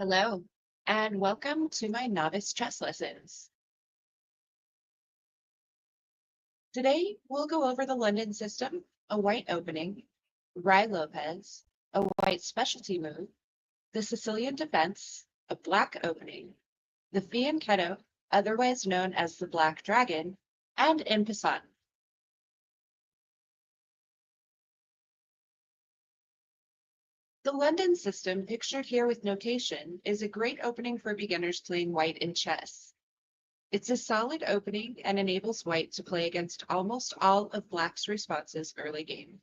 Hello, and welcome to my novice chess lessons. Today, we'll go over the London system, a white opening, Ruy Lopez, a white specialty move, the Sicilian defense, a black opening, the fianchetto, otherwise known as the Black Dragon, and en passant. The London system, pictured here with notation, is a great opening for beginners playing white in chess. It's a solid opening and enables white to play against almost all of black's responses early game.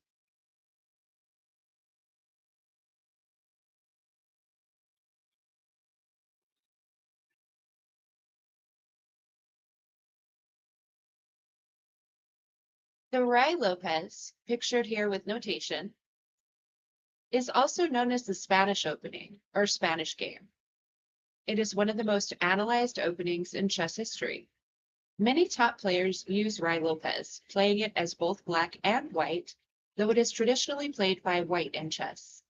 The Ruy Lopez, pictured here with notation, is also known as the Spanish opening or Spanish game. It is one of the most analyzed openings in chess history. Many top players use Ruy Lopez, playing it as both black and white, though it is traditionally played by white in chess.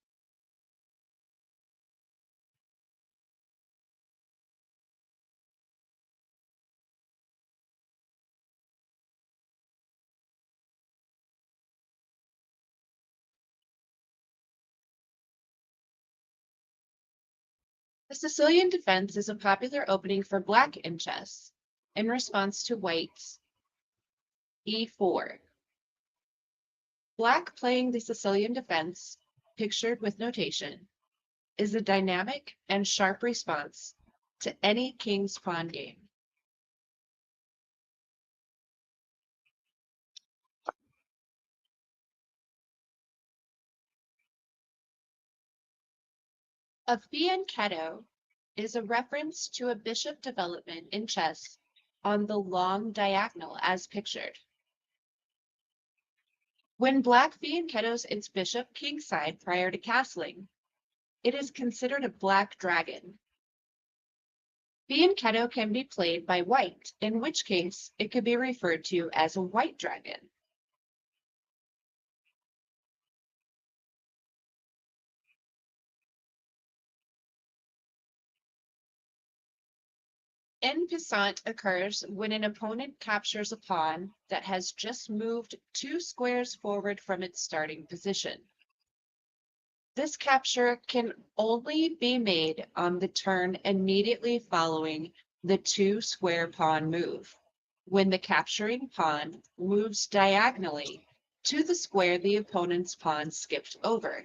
The Sicilian defense is a popular opening for black in chess in response to white's e4. Black playing the Sicilian defense, pictured with notation, is a dynamic and sharp response to any king's pawn game. A fianchetto is a reference to a bishop development in chess on the long diagonal as pictured. When black fianchettos its bishop kingside prior to castling, it is considered a black dragon. Fianchetto can be played by white, in which case it could be referred to as a white dragon. En passant occurs when an opponent captures a pawn that has just moved 2 squares forward from its starting position. This capture can only be made on the turn immediately following the 2-square pawn move, when the capturing pawn moves diagonally to the square the opponent's pawn skipped over.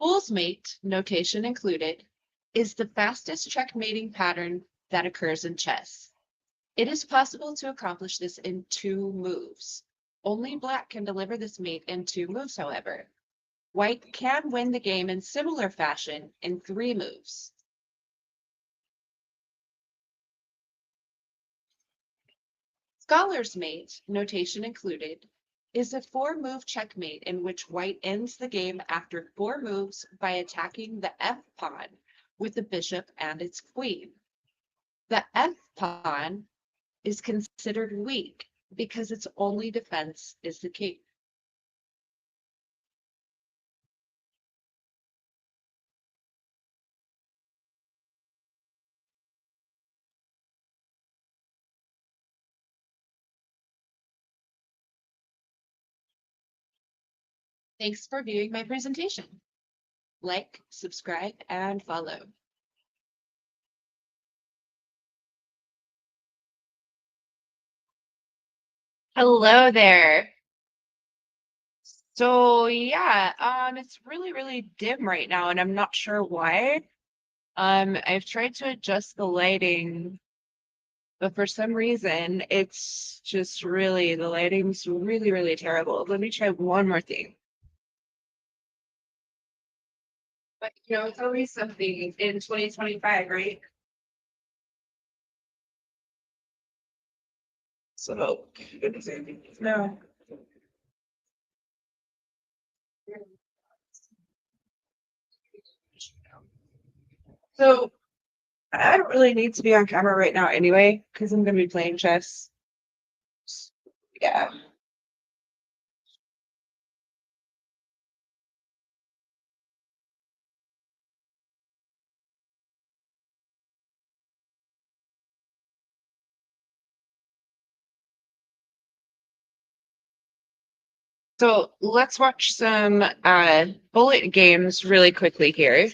Fool's mate, notation included, is the fastest checkmating pattern that occurs in chess. It is possible to accomplish this in 2 moves. Only black can deliver this mate in 2 moves, however. White can win the game in similar fashion in 3 moves. Scholar's mate, notation included, is a 4-move checkmate in which white ends the game after 4 moves by attacking the F pawn with the bishop and its queen. The F pawn is considered weak because its only defense is the king. Thanks for viewing my presentation. Like, subscribe, and follow. Hello there. So yeah, it's really dim right now, and I'm not sure why. I've tried to adjust the lighting, but for some reason, it's just the lighting's really terrible. Let me try one more thing. But it's always something in 2025, right? So, no. So I don't really need to be on camera right now anyway, because I'm gonna be playing chess. Yeah. So let's watch some bullet games really quickly here.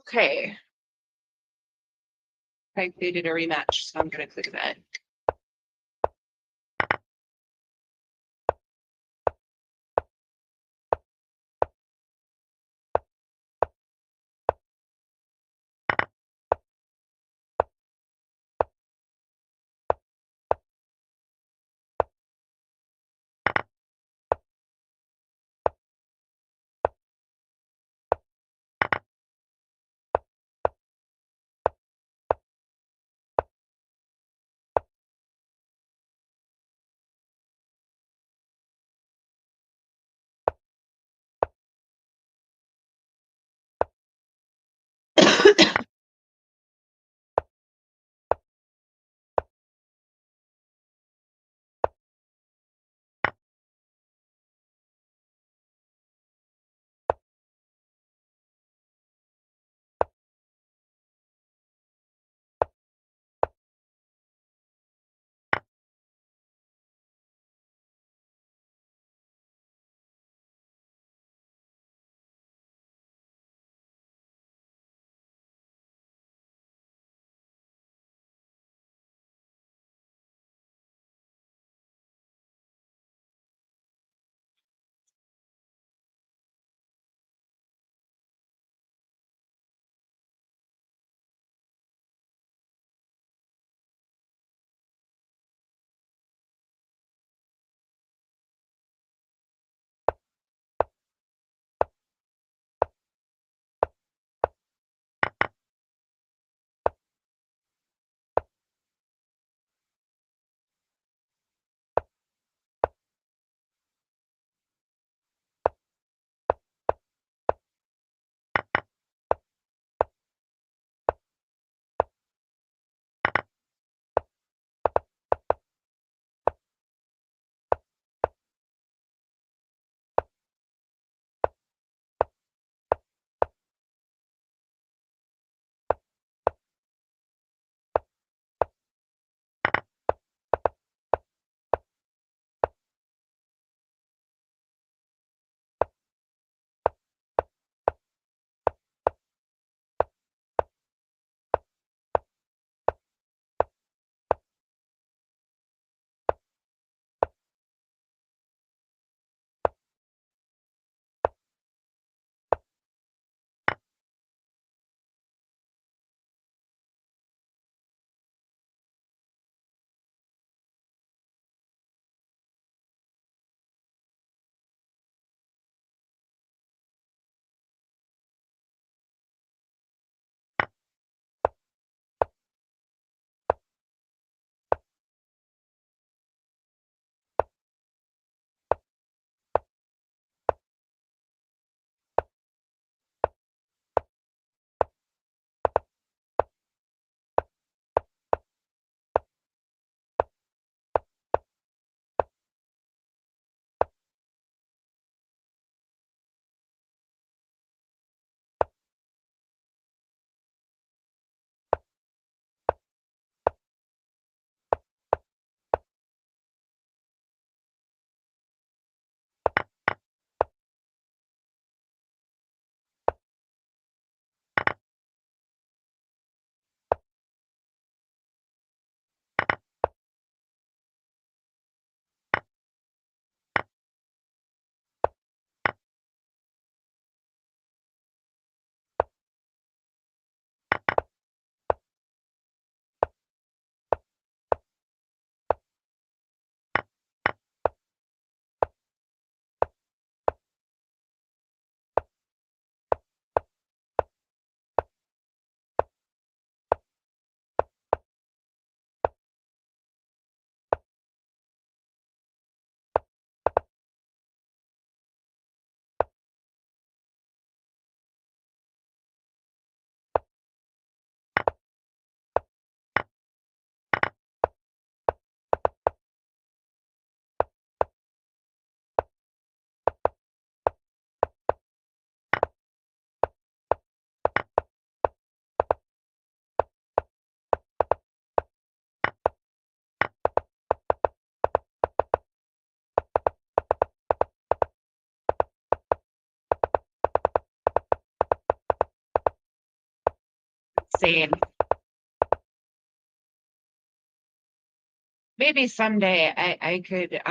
Okay, I created a rematch, so I'm going to click that. insane. Maybe someday I could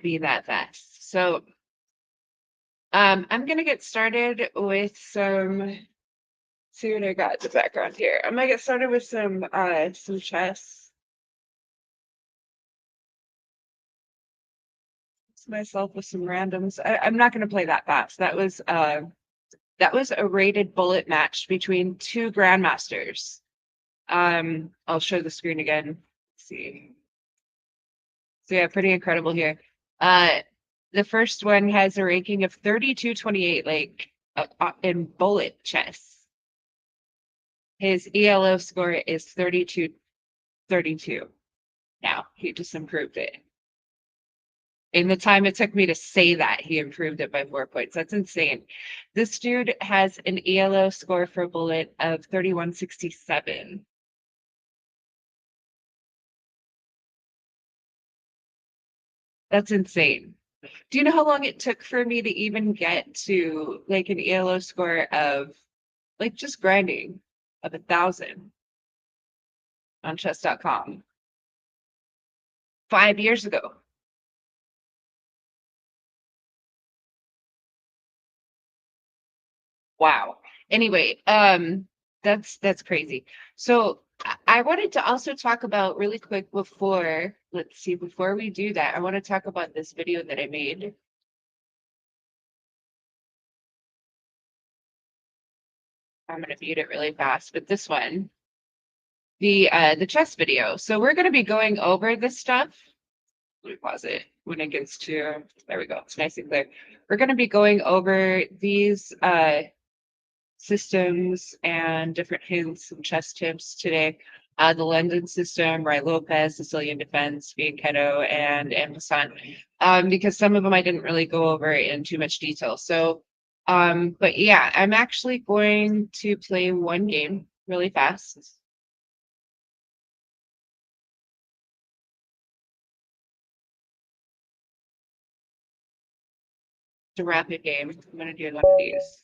be that fast. So I'm gonna get started with some, see what I got in the background here. I'm gonna get started with some chess. Myself with some randoms. I'm not gonna play that fast. That was a rated bullet match between two grandmasters. I'll show the screen again. Let's see. So yeah, pretty incredible here. The first one has a ranking of 3228, like in bullet chess. His ELO score is 3232. Now he just improved it. In the time it took me to say that, he improved it by 4 points. That's insane. This dude has an ELO score for bullet of 3167. That's insane. Do you know how long it took for me to even get to like an ELO score of like just grinding of 1,000 on chess.com 5 years ago? Wow. Anyway, that's crazy. So I wanted to also talk about really quick before, let's see, before we do that, I want to talk about this video that I made. I'm gonna mute it really fast, but this one, the chess video. So we're gonna be going over this stuff. Let me pause it when it gets to, there we go. It's nice and clear. We're gonna be going over these systems and different hints and chess tips today. The London system, Rai Lopez, Sicilian Defense, Fianchetto, and Amazon, because some of them I didn't really go over in too much detail. So, but yeah, I'm actually going to play one game really fast. It's a rapid game. I'm going to do one of these.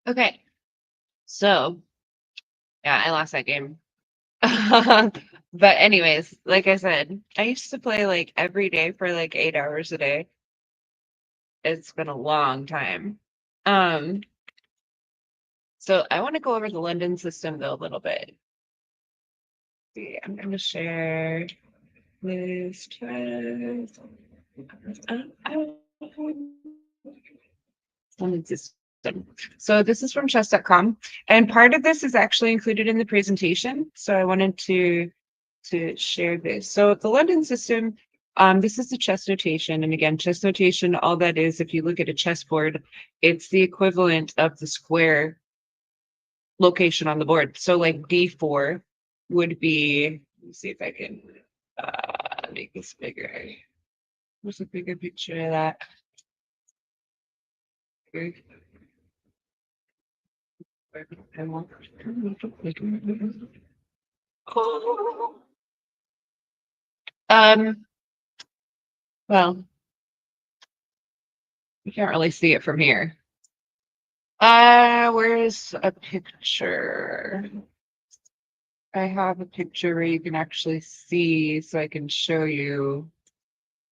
Okay, so yeah, I lost that game. But anyways, like I said, I used to play like every day for like 8 hours a day. It's been a long time. Um, so I want to go over the London system though a little bit. See, I'm going to share this chest. London system. So this is from chess.com, and part of this is actually included in the presentation. So I wanted to share this. So the London system, this is the chess notation. And again, chess notation, all that is, if you look at a chessboard, it's the equivalent of the square location on the board. So like D4 would be, let me see if I can make this bigger. Where's a bigger picture of that? Um, well, you can't really see it from here. Where's a picture? I have a picture where you can actually see, so I can show you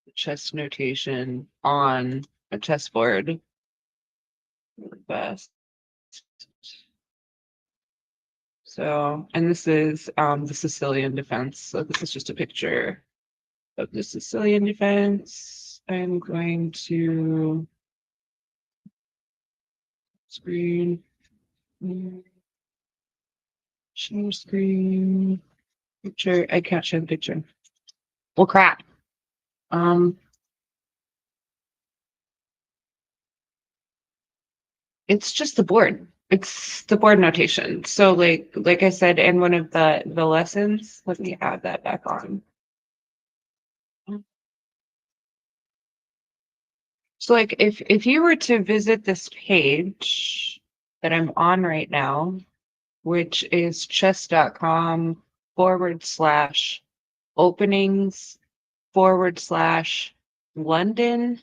the chess notation on a chessboard. Best. So, and this is the Sicilian defense. So this is just a picture of the Sicilian defense. I'm going to screen, share screen, picture. I can't show the picture. Well, crap. Um, it's just the board. It's the board notation. So like I said in one of the lessons, let me add that back on. So like if you were to visit this page that I'm on right now, which is chess.com/openings/London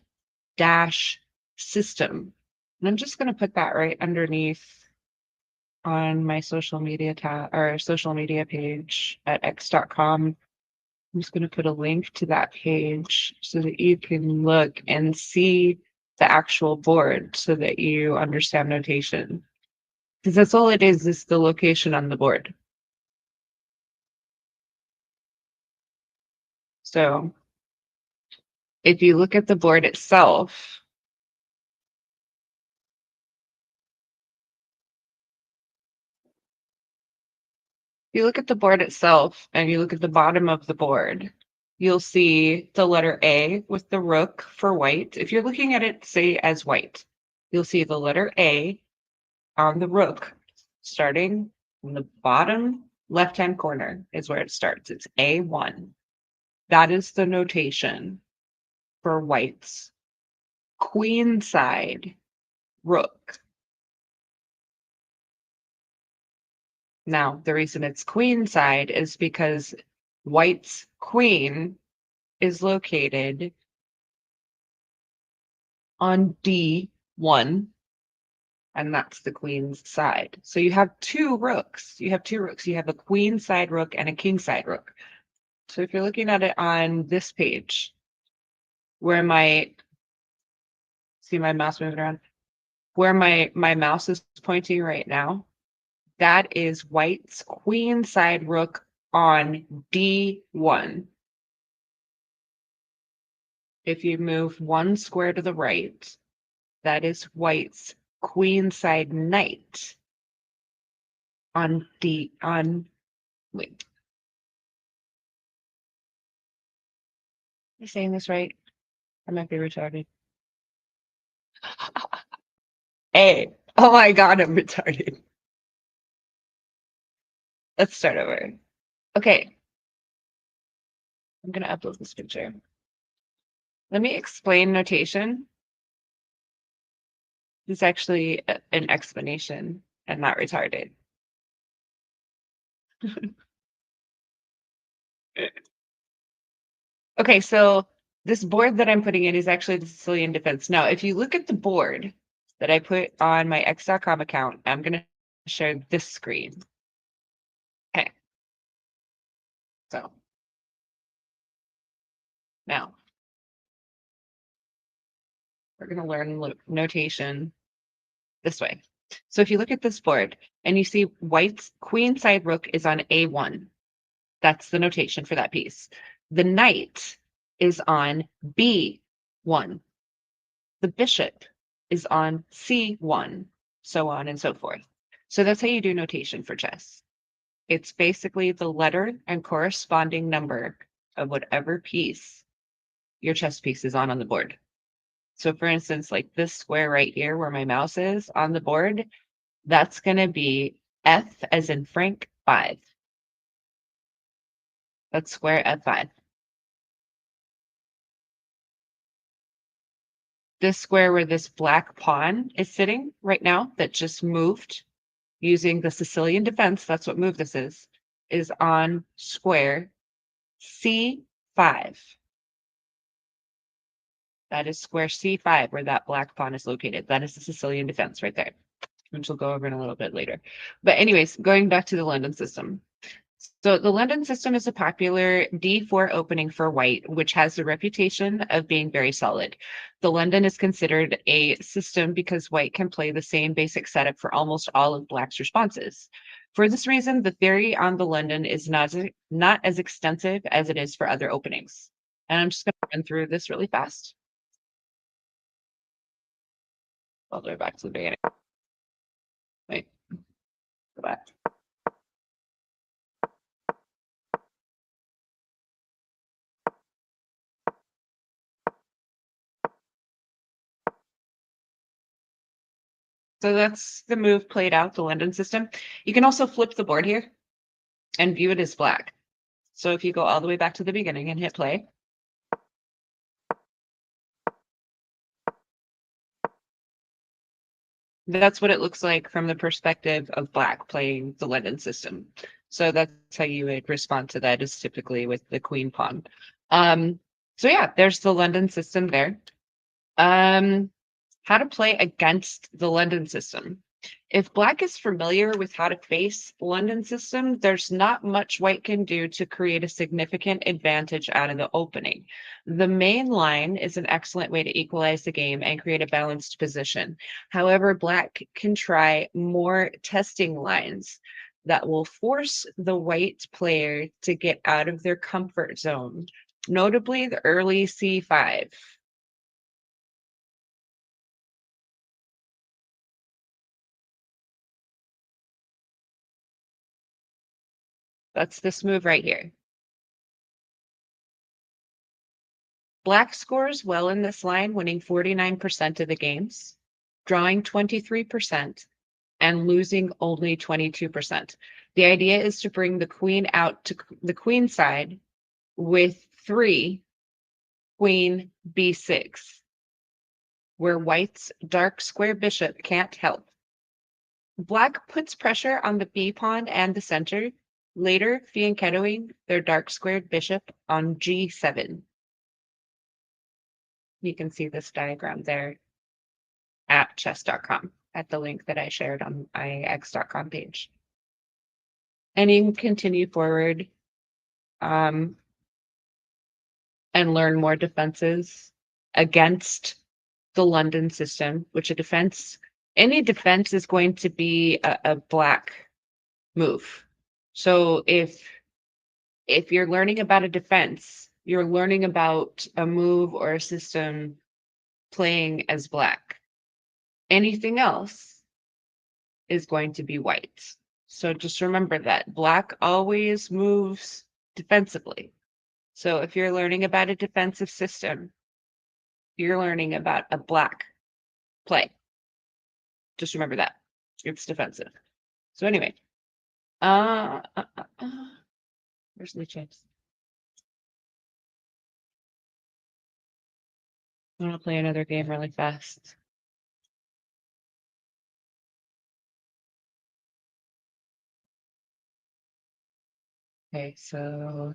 dash system. And I'm just going to put that right underneath on my social media tab or social media page at x.com. I'm just going to put a link to that page so that you can look and see the actual board so that you understand notation. Because that's all it is the location on the board. So if you look at the board itself, you look at the board itself and you look at the bottom of the board, you'll see the letter A with the rook for white. If you're looking at it, say, as white, you'll see the letter A on the rook starting from the bottom left-hand corner is where it starts. It's A1. That is the notation for white's queen side rook. Now, the reason it's queen side is because white's queen is located on D1, and that's the queen's side. So you have two rooks. You have two rooks. You have a queen side rook and a king side rook. So if you're looking at it on this page, where my, see my mouse moving around, where my mouse is pointing right now, that is white's queen side rook on D1. If you move one square to the right, that is white's queenside knight on wait. Am I saying this right? I might be retarded. A. Oh my god, I'm retarded. Let's start over. Okay. I'm gonna upload this picture. Let me explain notation. It's actually an explanation and not retarded. Okay, so this board that I'm putting in is actually the Sicilian defense. Now, if you look at the board that I put on my X.com account. I'm going to share this screen. Okay. So now we're going to learn notation this way. So if you look at this board and you see white's queenside rook is on A1, that's the notation for that piece. The knight is on B1. The bishop is on C1, so on and so forth. So that's how you do notation for chess. It's basically the letter and corresponding number of whatever piece your chess piece is on the board. So for instance, like this square right here where my mouse is on the board, that's going to be F as in Frank 5. That's square F5. This square where this black pawn is sitting right now that just moved using the Sicilian defense, that's what move this is on square C5. That is square C5 where that black pawn is located. That is the Sicilian defense right there, which we'll go over in a little bit later. But anyways, going back to the London system. So the London system is a popular D4 opening for white, which has the reputation of being very solid. The London is considered a system because white can play the same basic setup for almost all of black's responses. For this reason, the theory on the London is not as extensive as it is for other openings. And I'm just going to run through this really fast. All the way back to the beginning. Wait, go back. So that's the move played out, the London system. You can also flip the board here and view it as black. So if you go all the way back to the beginning and hit play, that's what it looks like from the perspective of black playing the London system. So that's how you would respond to that, is typically with the queen pawn. So yeah, there's the London system there. How to play against the London system. If black is familiar with how to face London system, there's not much white can do to create a significant advantage out of the opening. The main line is an excellent way to equalize the game and create a balanced position. However, black can try more testing lines that will force the white player to get out of their comfort zone, notably the early C5. That's this move right here. Black scores well in this line, winning 49% of the games, drawing 23%, and losing only 22%. The idea is to bring the queen out to the queen side with 3 queen b6, where white's dark square bishop can't help. Black puts pressure on the b pawn and the center, later fianchettoing their dark squared bishop on g7. You can see this diagram there at chess.com at the link that I shared on my x.com page. And you can continue forward and learn more defenses against the London system, which any defense is going to be a black move. So if you're learning about a defense, you're learning about a move or a system playing as black. Anything else is going to be white. So just remember that black always moves defensively. So if you're learning about a defensive system, you're learning about a black play. Just remember that it's defensive. So anyway, where's the chips? I'm gonna play another game really fast. Okay, so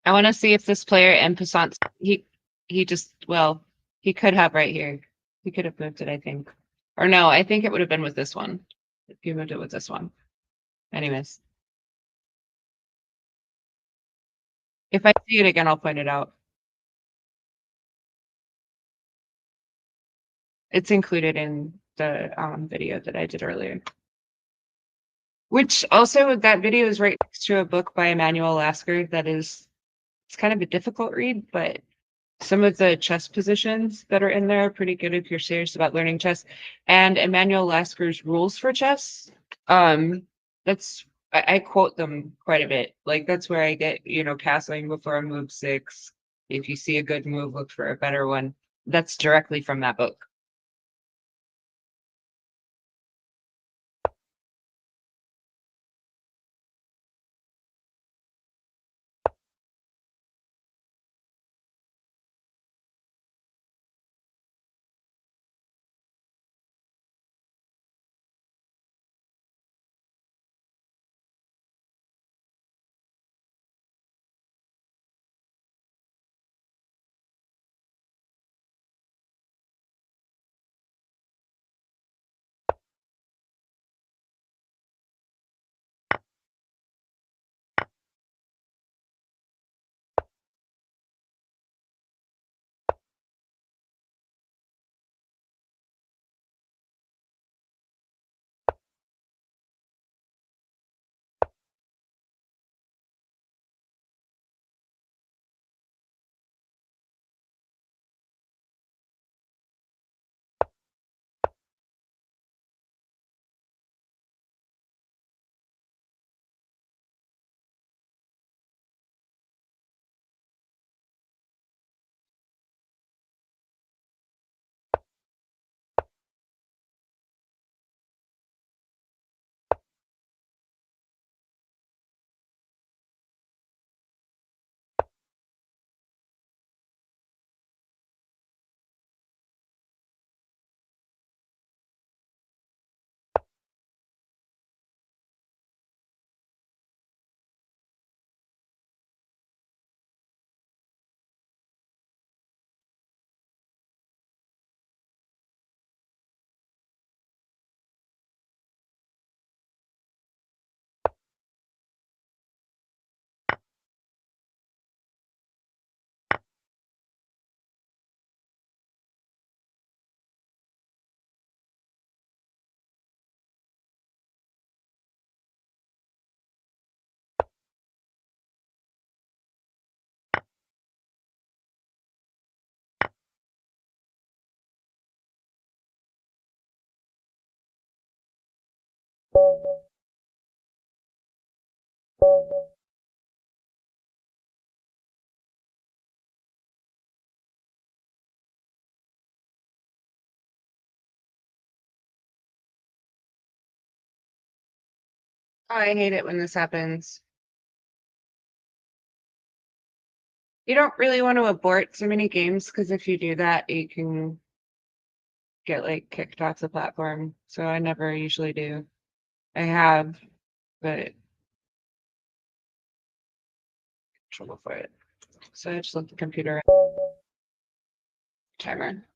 I want to see if this player in Passant, he just, well, he could have right here. He could have moved it, I think. Or no, I think it would have been with this one. If you moved it with this one. Anyways. If I see it again, I'll point it out. It's included in the video that I did earlier. Which also, that video is right next to a book by Emmanuel Lasker that is, it's kind of a difficult read, but some of the chess positions that are in there are pretty good if you're serious about learning chess. And Emmanuel Lasker's rules for chess, that's, I quote them quite a bit. Like that's where I get, castling before move 6. If you see a good move, look for a better one. That's directly from that book. I hate it when this happens. You don't really want to abort too many games because if you do that, you can get like kicked off the platform. So I never usually do. I have, but trouble for it. So I just let the computer timer.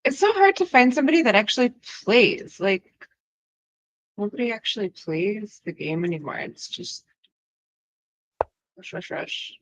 It's so hard to find somebody that actually plays. Like, nobody actually plays the game anymore. It's just rush, rush, rush.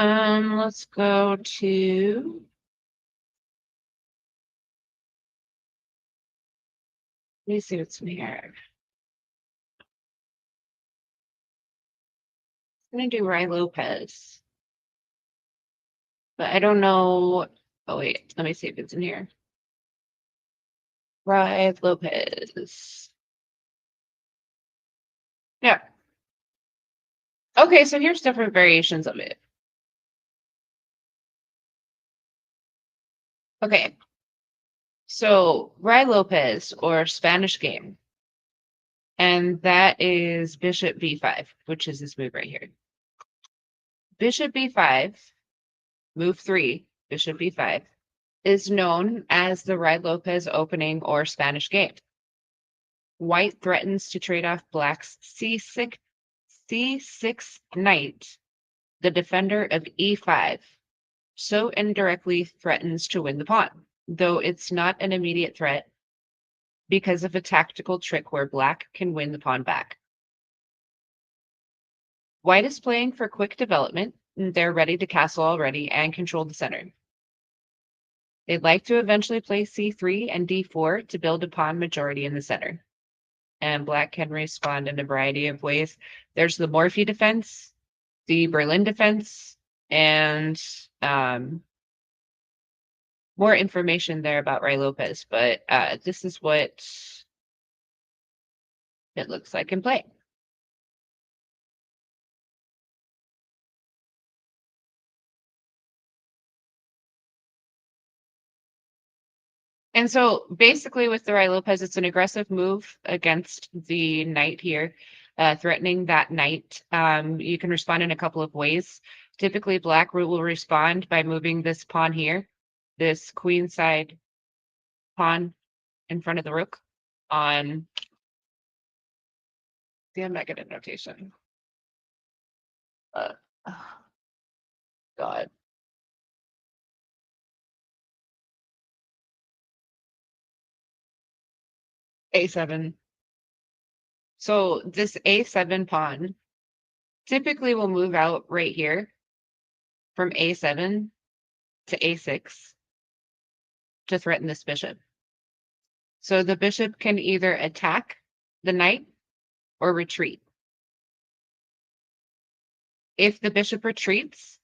Let's go to. Let me see what's in here. I'm gonna do Ray Lopez. But I don't know. Oh wait, let me see if it's in here. Ray Lopez. Yeah. Okay, so here's different variations of it. Okay. So Ray Lopez or Spanish game. And that is Bishop B5, which is this move right here. Bishop B5, move 3, Bishop B5, is known as the Ray Lopez opening or Spanish game. White threatens to trade off Black's C6 knight, the defender of E5, so indirectly threatens to win the pawn, though it's not an immediate threat because of a tactical trick where Black can win the pawn back. White is playing for quick development. They're ready to castle already and control the center. They'd like to eventually play C3 and D4 to build a pawn majority in the center. And Black can respond in a variety of ways. There's the Morphy defense, the Berlin defense, and more information there about Ray Lopez, but this is what it looks like in play. And so basically with the Ray Lopez, it's an aggressive move against the knight here, threatening that knight. You can respond in a couple of ways. Typically, Black will respond by moving this pawn here, this queenside pawn in front of the rook on the negative notation. Oh, God. A7. So this A7 pawn typically will move out right here from A7 to A6 to threaten this bishop. So the bishop can either attack the knight or retreat. If the bishop retreats,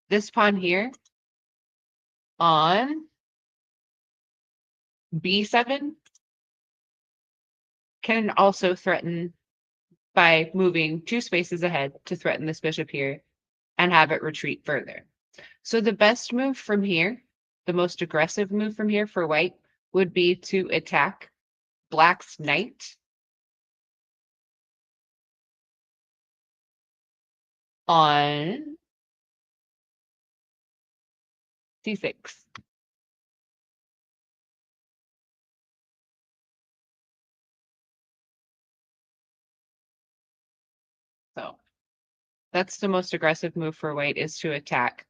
this pawn here on B7 can also threaten by moving 2 spaces ahead to threaten this bishop here and have it retreat further. So the best move from here, the most aggressive move from here for white, would be to attack Black's knight on C6. So that's the most aggressive move for white, is to attack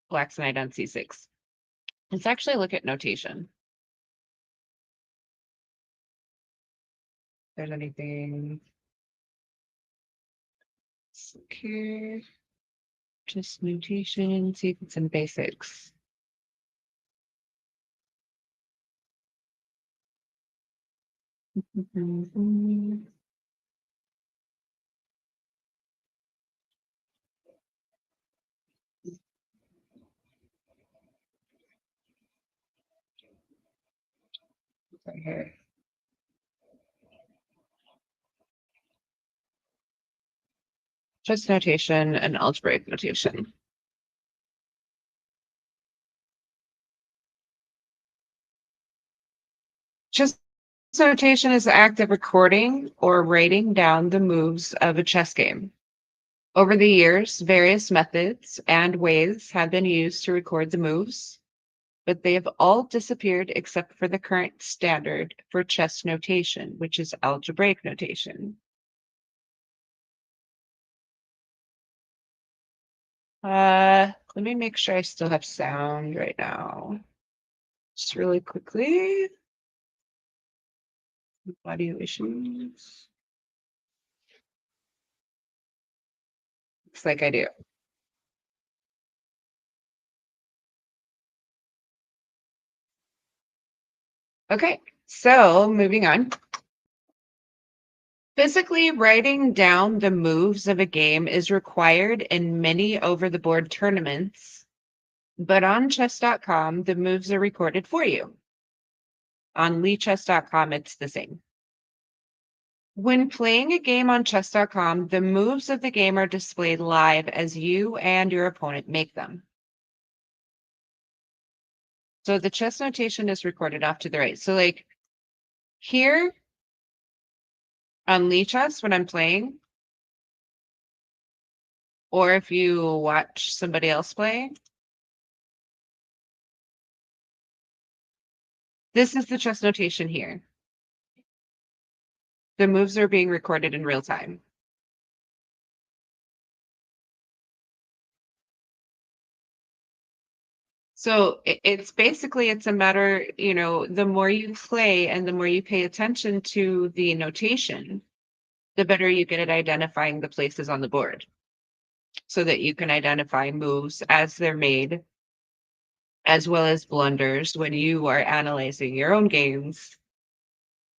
Black's knight on C6. Let's actually look at notation. If there's anything secure, just notation, see if it's in basics. Right here. Just notation and algebraic notation. Just notation is the act of recording or writing down the moves of a chess game. Over the years, various methods and ways have been used to record the moves, but they have all disappeared except for the current standard for chess notation, which is algebraic notation. Let me make sure I still have sound right now. Just really quickly. Audio issues. Looks like I do. Okay, so moving on. Physically writing down the moves of a game is required in many over-the-board tournaments, but on chess.com, the moves are recorded for you. On lichess.com, it's the same. When playing a game on chess.com, the moves of the game are displayed live as you and your opponent make them. So the chess notation is recorded off to the right. So like here on Lichess, when I'm playing, or if you watch somebody else play, this is the chess notation here. The moves are being recorded in real time. So it's basically, it's a matter, you know, the more you play and the more you pay attention to the notation, the better you get at identifying the places on the board so that you can identify moves as they're made, as well as blunders when you are analyzing your own games.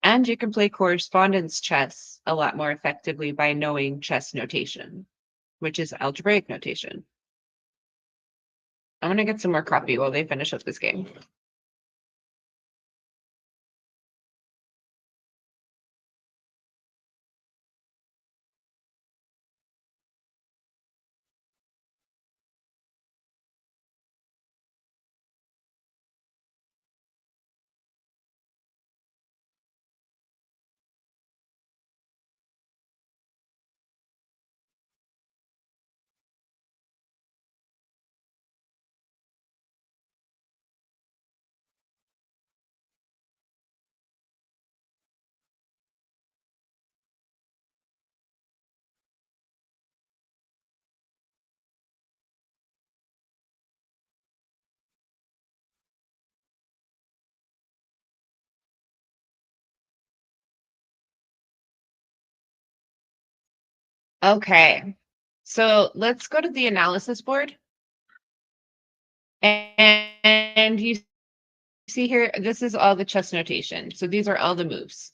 And you can play correspondence chess a lot more effectively by knowing chess notation, which is algebraic notation. I'm going to get some more coffee while they finish up this game. Okay, so let's go to the analysis board. And you see here, this is all the chess notation. So these are all the moves.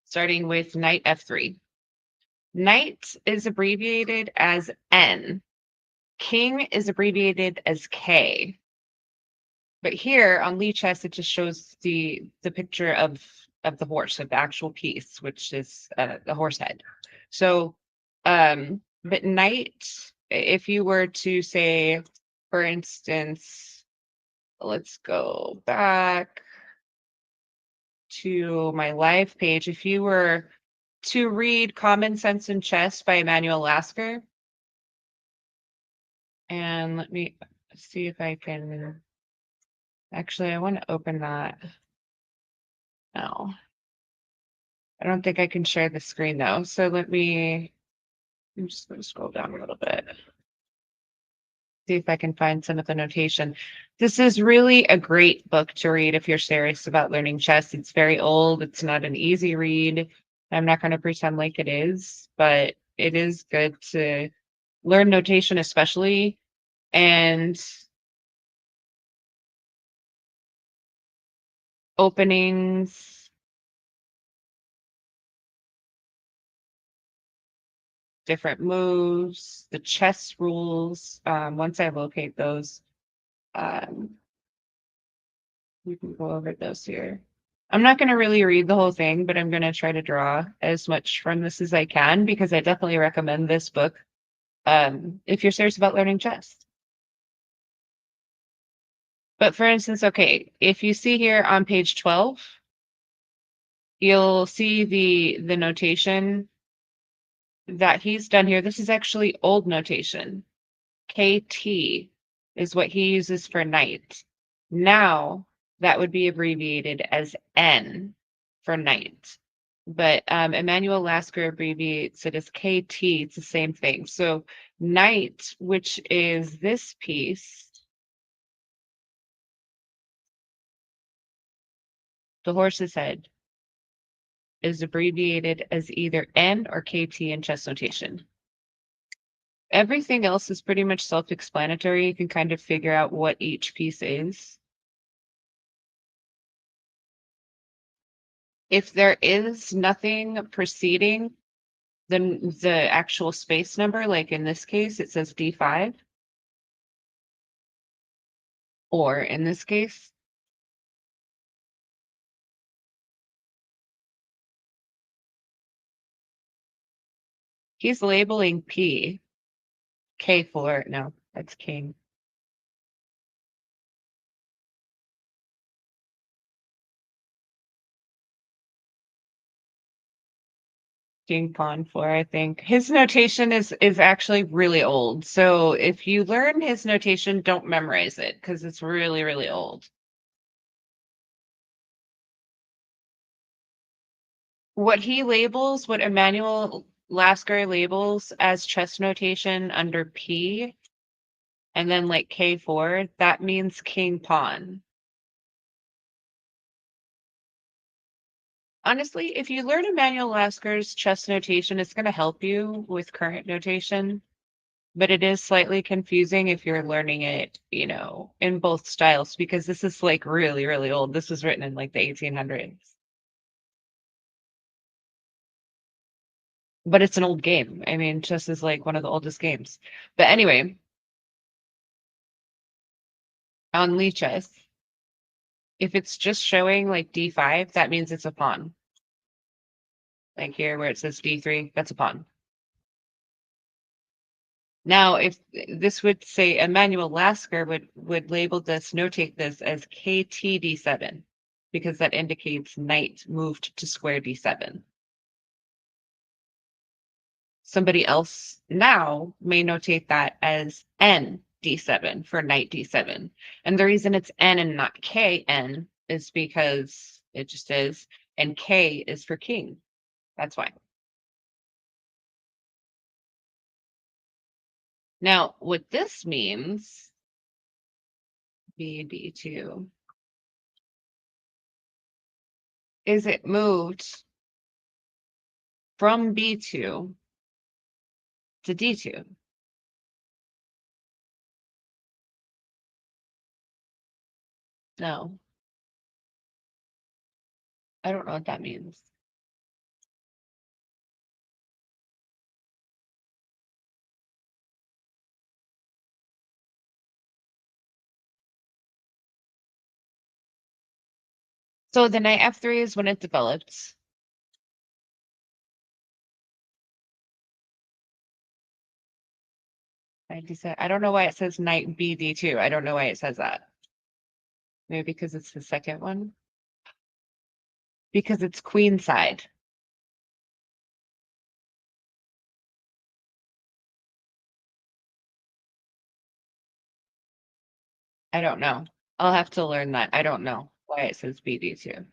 Starting with knight f3. Knight is abbreviated as N. King is abbreviated as K. But here on Lichess, it just shows the picture of the horse, of the actual piece, which is the horse head. So, but knight, if you were to say, for instance, let's go back to my live page. If you were to read Common Sense in Chess by Emanuel Lasker, and let me see if I can, actually, I want to open that. No, I don't think I can share the screen though. So I'm just going to scroll down a little bit. See if I can find some of the notation. This is really a great book to read if you're serious about learning chess. It's very old. It's not an easy read. I'm not going to pretend like it is, but it is good to learn notation, especially. And openings, different moves, the chess rules. Once I locate those, we can go over those here. I'm not going to really read the whole thing, but I'm going to try to draw as much from this as I can because I definitely recommend this book if you're serious about learning chess. But for instance, okay, if you see here on page 12, you'll see the notation that he's done here. This is actually old notation. KT is what he uses for knight. Now that would be abbreviated as N for knight. But Emanuel Lasker abbreviates it as KT. It's the same thing. So knight, which is this piece, the horse's head, is abbreviated as either N or KT in chess notation. Everything else is pretty much self-explanatory. You can kind of figure out what each piece is. if there is nothing preceding the actual space number, like in this case, it says D5, or in this case, he's labeling P, K4, no, that's king. King pawn 4, I think. His notation is actually really old. So if you learn his notation, don't memorize it because it's really, really old. What he labels, what Emanuel Lasker labels as chess notation under P, and then like K4, that means king pawn. Honestly, if you learn Emanuel Lasker's chess notation, it's going to help you with current notation, but it is slightly confusing if you're learning it, you know, in both styles, because this is like really, really old. This was written in like the 1800s. But it's an old game. I mean, chess is like one of the oldest games. But anyway, on Lichess, if it's just showing like D5, that means it's a pawn. Like here where it says D3, that's a pawn. Now, if this would say Emanuel Lasker would label this, notate this as KT-D7, because that indicates knight moved to square D7. Somebody else now may notate that as ND7 for knight D7. And the reason it's N and not KN is because it just is, and K is for king. That's why. Now, what this means, BD2, is it moved from B2 to D2. No, I don't know what that means. So the knight F3 is when it developed. I don't know why it says knight BD2. I don't know why it says that. Maybe because it's the second one. Because it's queen side. I don't know. I'll have to learn that. I don't know why it says BD2.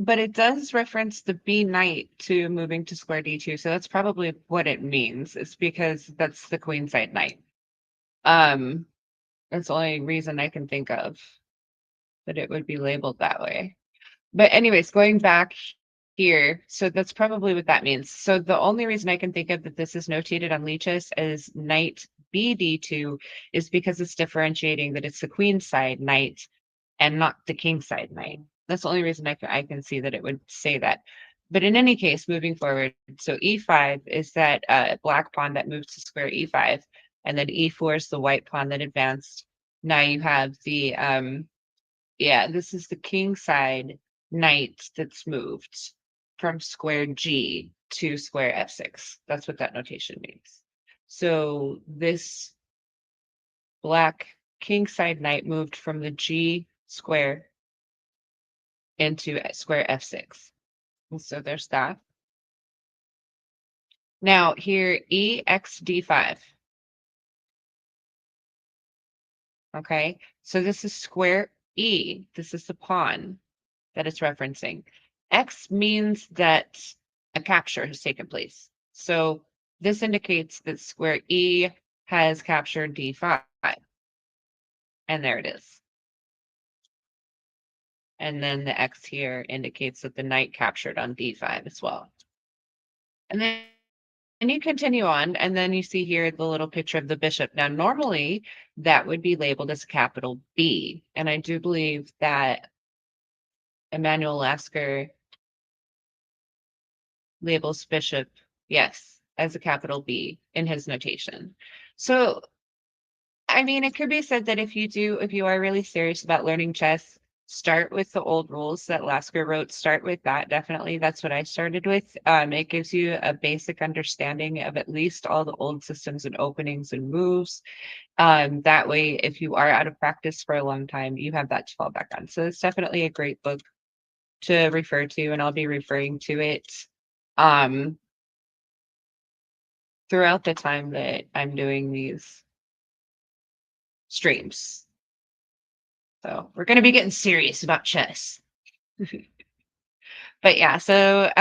But it does reference the B knight to moving to square D2. So that's probably what it means. It's because that's the queen side knight. That's the only reason I can think of that it would be labeled that way. But anyways, going back here, so that's probably what that means. So the only reason I can think of that this is notated on Lichess as knight BD2 is because it's differentiating that it's the queen side knight and not the king side knight. That's the only reason I can see that it would say that. But in any case, moving forward, so E5 is that black pawn that moves to square E5, and then E4 is the white pawn that advanced. Now you have the yeah, this is the king side knight that's moved from square G to square F6. That's what that notation means. So this black king side knight moved from the G square into square F6. And so there's that. Now here, EXD5. Okay, so this is square E. This is the pawn that it's referencing. X means that a capture has taken place. So this indicates that square E has captured D5. And there it is. And then the X here indicates that the knight captured on D5 as well. And then And you continue on, and then you see here the little picture of the bishop. Now, normally that would be labeled as a capital B. And I do believe that Emanuel Lasker labels bishop, yes, as a capital B in his notation. So, I mean, it could be said that if you are really serious about learning chess, start with the old rules that Lasker wrote. Start with that. Definitely. That's what I started with. It gives you a basic understanding of at least all the old systems and openings and moves. That way, if you are out of practice for a long time, you have that to fall back on. So it's definitely a great book to refer to, and I'll be referring to it um, throughout the time that I'm doing these streams. So we're going to be getting serious about chess. But yeah, so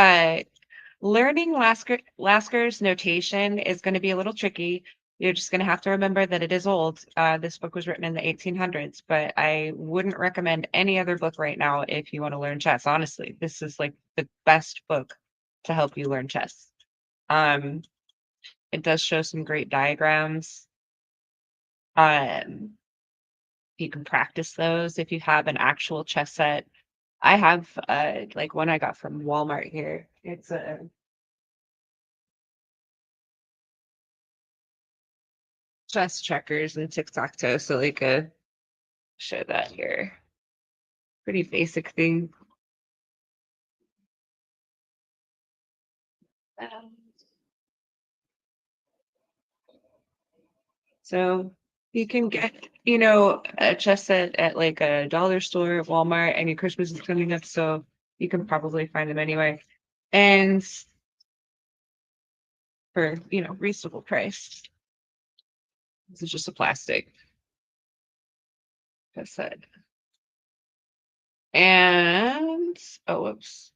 learning Lasker's notation is going to be a little tricky. You're just going to have to remember that it is old. This book was written in the 1800s, but I wouldn't recommend any other book right now if you want to learn chess. Honestly, this is like the best book to help you learn chess. It does show some great diagrams. You can practice those if you have an actual chess set. I have like one I got from Walmart here. It's a chess checkers and tic-tac-toe. So like show that here. Pretty basic thing. Um, So you can get, a chess set at like a dollar store, Walmart, and your Christmas is coming up, so you can probably find them anyway. And for, reasonable price. This is just a plastic chess set. And oh whoops.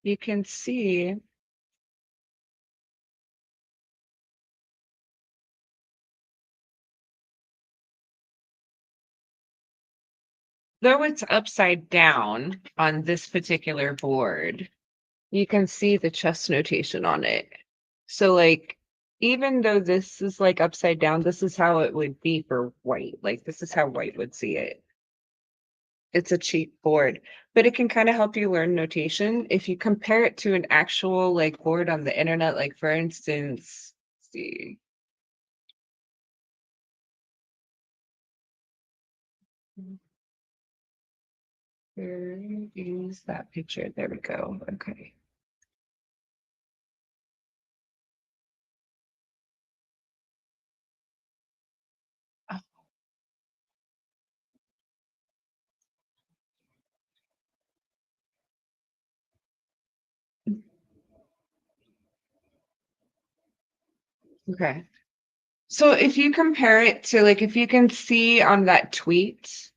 You can see though it's upside down on this particular board, you can see the chess notation on it. So like even though this is like upside down, this is how it would be for white. Like this is how white would see it. It's a cheap board, but it can kind of help you learn notation. If you compare it to an actual like board on the internet, like for instance, let's see. Where is that picture? There we go. Okay. Okay. So if you compare it to like if you can see on that tweet,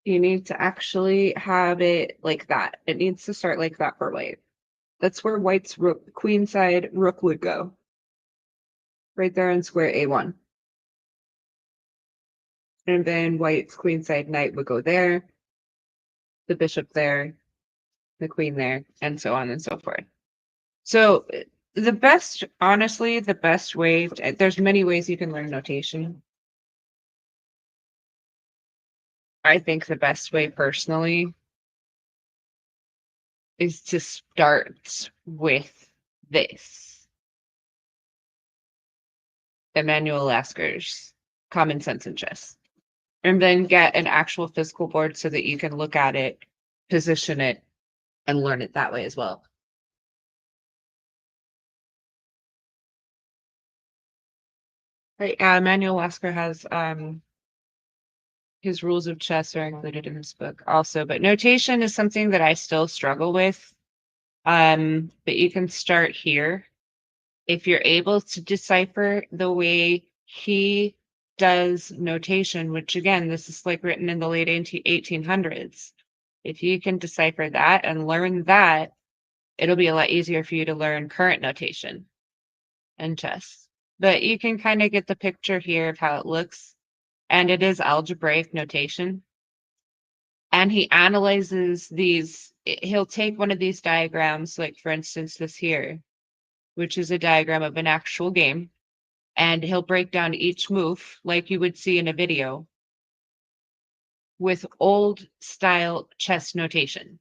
you need to actually have it like that. It needs to start like that for white. That's where white's rook, queen side rook would go. Right there in square A1. And then white's queen side knight would go there, the bishop there, the queen there, and so on and so forth. So the best, honestly, the best way, there's many ways you can learn notation. I think the best way personally is to start with this. Emanuel Lasker's Common Sense in Chess. And then get an actual physical board so that you can look at it, position it, and learn it that way as well. Right. Emanuel Lasker has his rules of chess are included in this book also, but notation is something that I still struggle with. But you can start here. If you're able to decipher the way he does notation, which again, this is like written in the late 1800s. If you can decipher that and learn that, it'll be a lot easier for you to learn current notation in chess. But you can kind of get the picture here of how it looks. and it is algebraic notation. And he analyzes these. He'll take one of these diagrams, like for instance, this here, which is a diagram of an actual game, and he'll break down each move like you would see in a video with old style chess notation,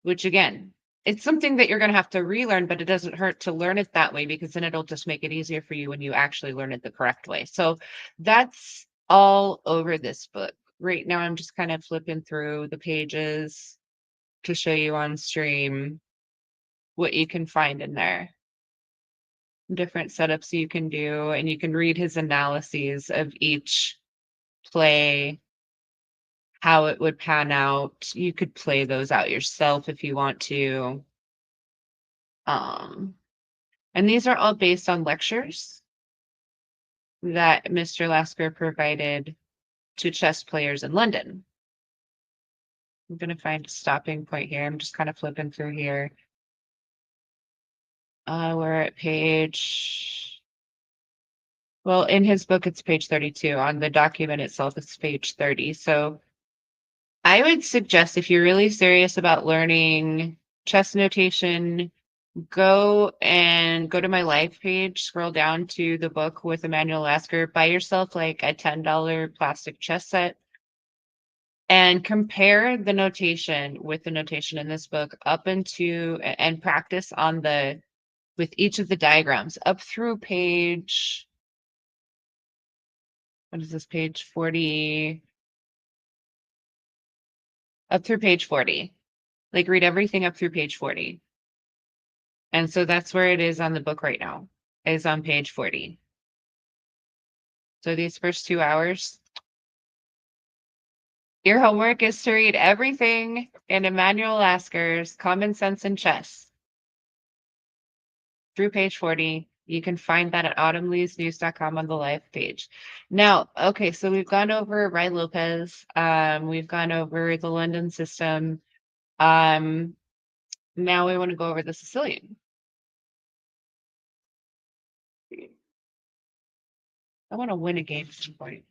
which again, it's something that you're going to have to relearn, but it doesn't hurt to learn it that way because then it'll just make it easier for you when you actually learn it the correct way. So that's all over this book. Right now, I'm just kind of flipping through the pages to show you on stream what you can find in there. Different setups you can do, and you can read his analyses of each play, how it would pan out. You could play those out yourself if you want to. Um, and these are all based on lectures that Mr. Lasker provided to chess players in London. I'm going to find a stopping point here. I'm just kind of flipping through here. We're at page, well, in his book, it's page 32. On the document itself, it's page 30. So I would suggest if you're really serious about learning chess notation, go to my live page, scroll down to the book with Emmanuel Lasker, buy yourself like a $10 plastic chess set and compare the notation with the notation in this book up into and practice on the with each of the diagrams up through page, what is this, page 40, up through page 40. Like read everything up through page 40. And so that's where it is on the book right now, is on page 40. So these first 2 hours, your homework is to read everything in Emmanuel Lasker's Common Sense in Chess through page 40. You can find that at autumnleesnews.com on the live page. Now, okay, so we've gone over Ray Lopez. We've gone over the London system. Now we want to go over the Sicilian. I want to win a game at some point.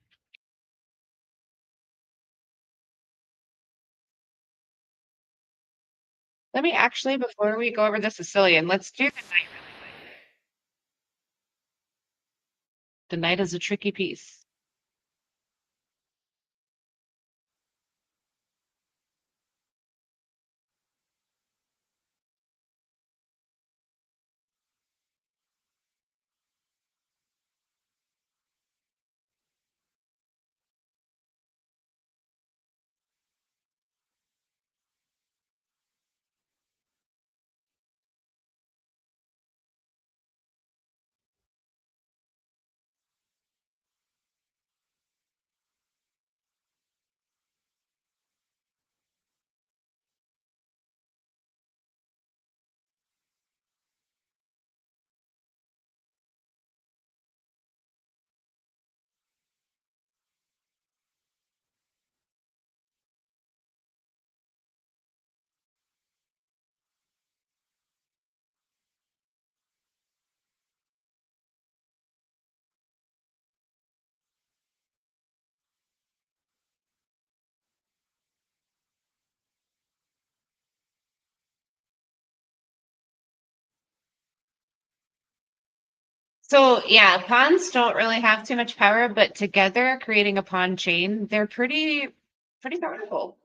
Let me actually, before we go over the Sicilian, let's do the knight really quick. The knight is a tricky piece. So yeah, pawns don't really have too much power, but together creating a pawn chain, they're pretty powerful.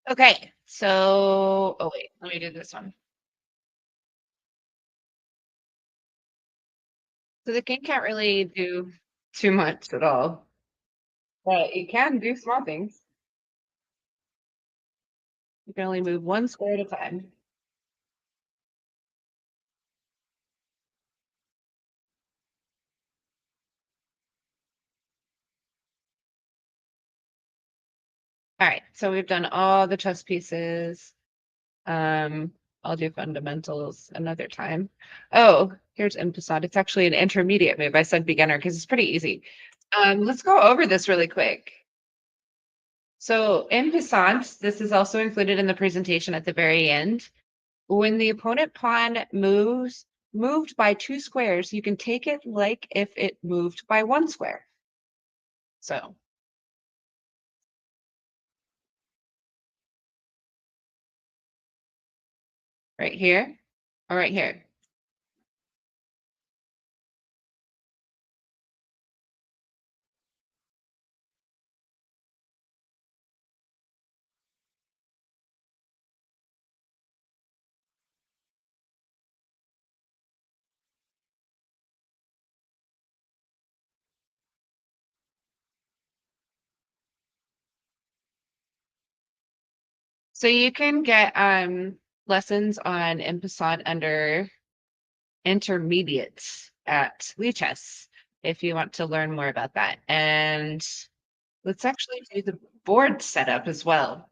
Okay, so, oh wait, let me do this one. So the king can't really do too much at all, but you can do small things. You can only move one square at a time. All right, so we've done all the chess pieces. Um, I'll do fundamentals another time. Oh, here's Imtasad. It's actually an intermediate move. I said beginner because it's pretty easy. Let's go over this really quick. So in Passant, this is also included in the presentation at the very end. When the opponent pawn moved by 2 squares, you can take it like if it moved by 1 square. So right here or right here. So you can get lessons on Passant under intermediates at Lichess if you want to learn more about that. And let's actually do the board setup as well.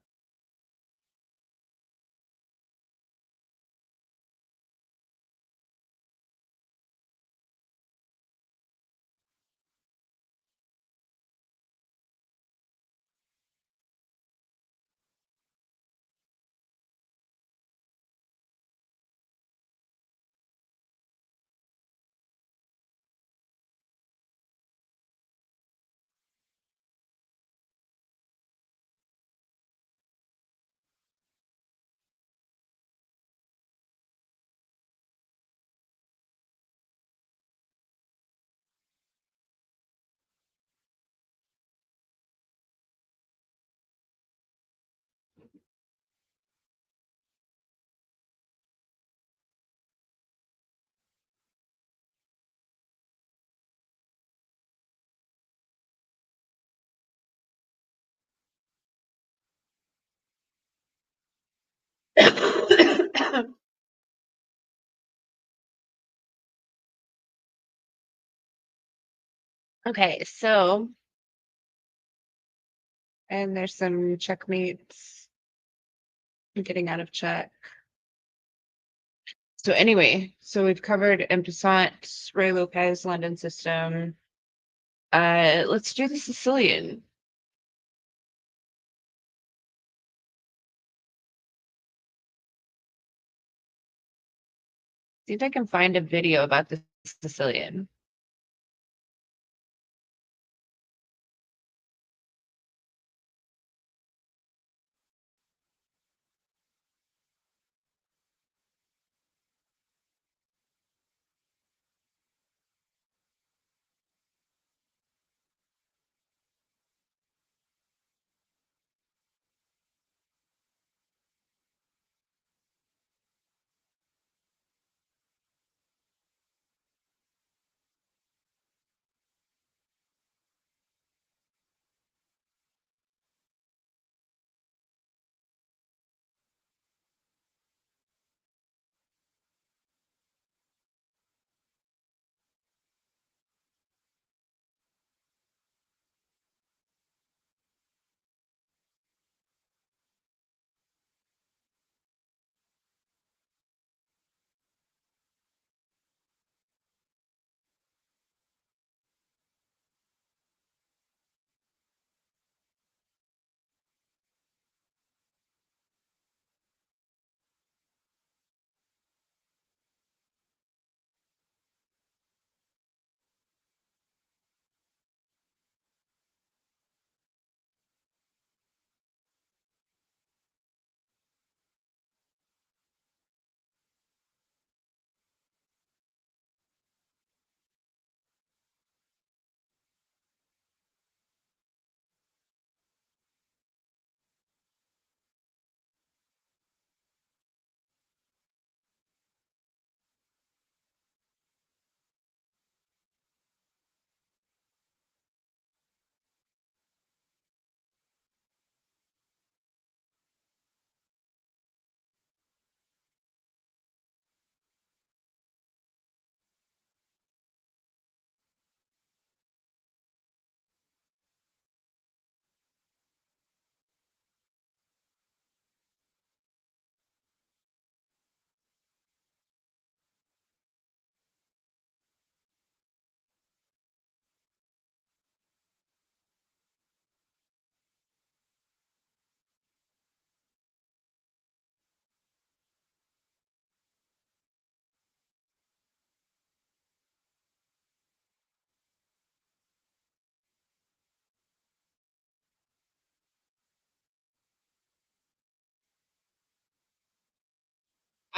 Okay, so and there's some checkmates. I'm getting out of check. So anyway, so we've covered Impressant, Ray Lopez, London system. Let's do the Sicilian. See if I can find a video about the Sicilian.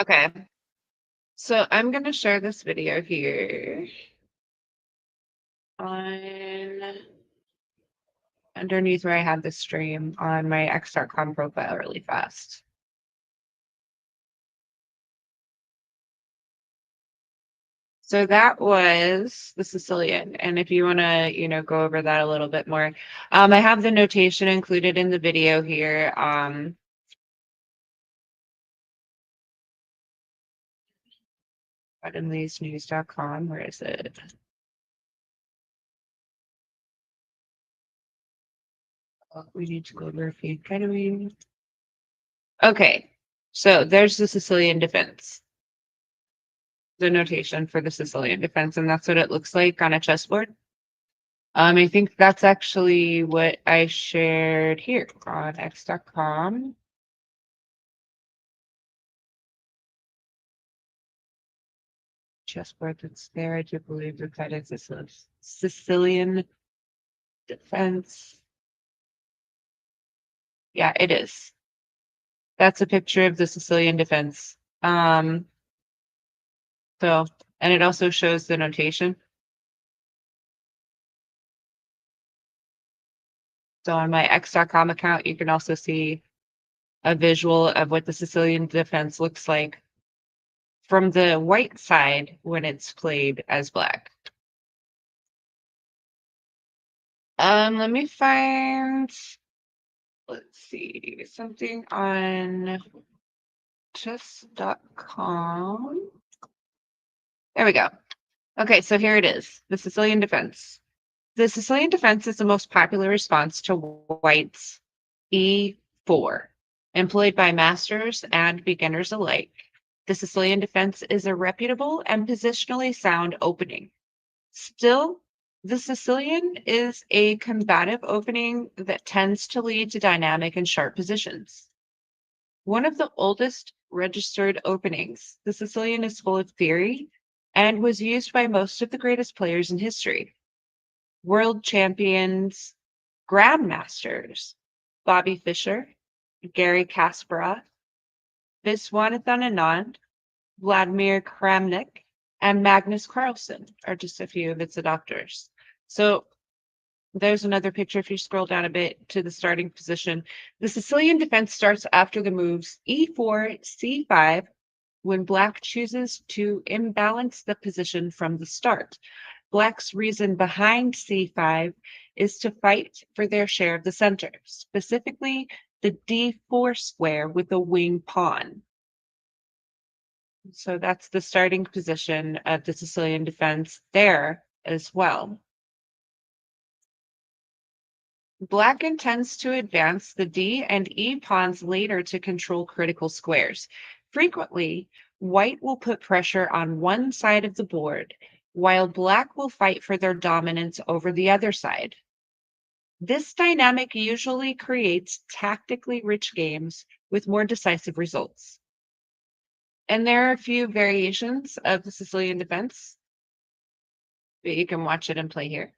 Okay. So I'm going to share this video here on underneath where I had the stream on my x.com profile really fast. So that was the Sicilian. And if you want to, go over that a little bit more, I have the notation included in the video here. ButtonLeesNews.com. Where is it? Oh, we need to go over a few academy. Okay, so there's the Sicilian defense. The notation for the Sicilian defense, and that's what it looks like on a chessboard. I think that's actually what I shared here on x.com. Chessboard that's there. I do believe that is a Sicilian defense. Yeah, it is. That's a picture of the Sicilian defense. So, and it also shows the notation. So on my x.com account, you can also see a visual of what the Sicilian defense looks like from the white side when it's played as black. Let me find, let's see, something on chess.com. There we go. Okay, so here it is, the Sicilian defense. The Sicilian defense is the most popular response to White's E4, employed by masters and beginners alike. The Sicilian defense is a reputable and positionally sound opening. Still, the Sicilian is a combative opening that tends to lead to dynamic and sharp positions. One of the oldest registered openings, the Sicilian is full of theory and was used by most of the greatest players in history. World champions, grandmasters, Bobby Fischer, Gary Kasparov, Viswanathan Anand, Vladimir Kramnik, and Magnus Carlsen are just a few of its adopters. So there's another picture if you scroll down a bit to the starting position. The Sicilian defense starts after the moves e4, c5, when Black chooses to imbalance the position from the start. Black's reason behind c5 is to fight for their share of the center, specifically the d4 square with a wing pawn. So that's the starting position of the Sicilian defense there as well. Black intends to advance the d and e pawns later to control critical squares. Frequently, White will put pressure on one side of the board, while Black will fight for their dominance over the other side. This dynamic usually creates tactically rich games with more decisive results. And there are a few variations of the Sicilian defense, but you can watch it and play here.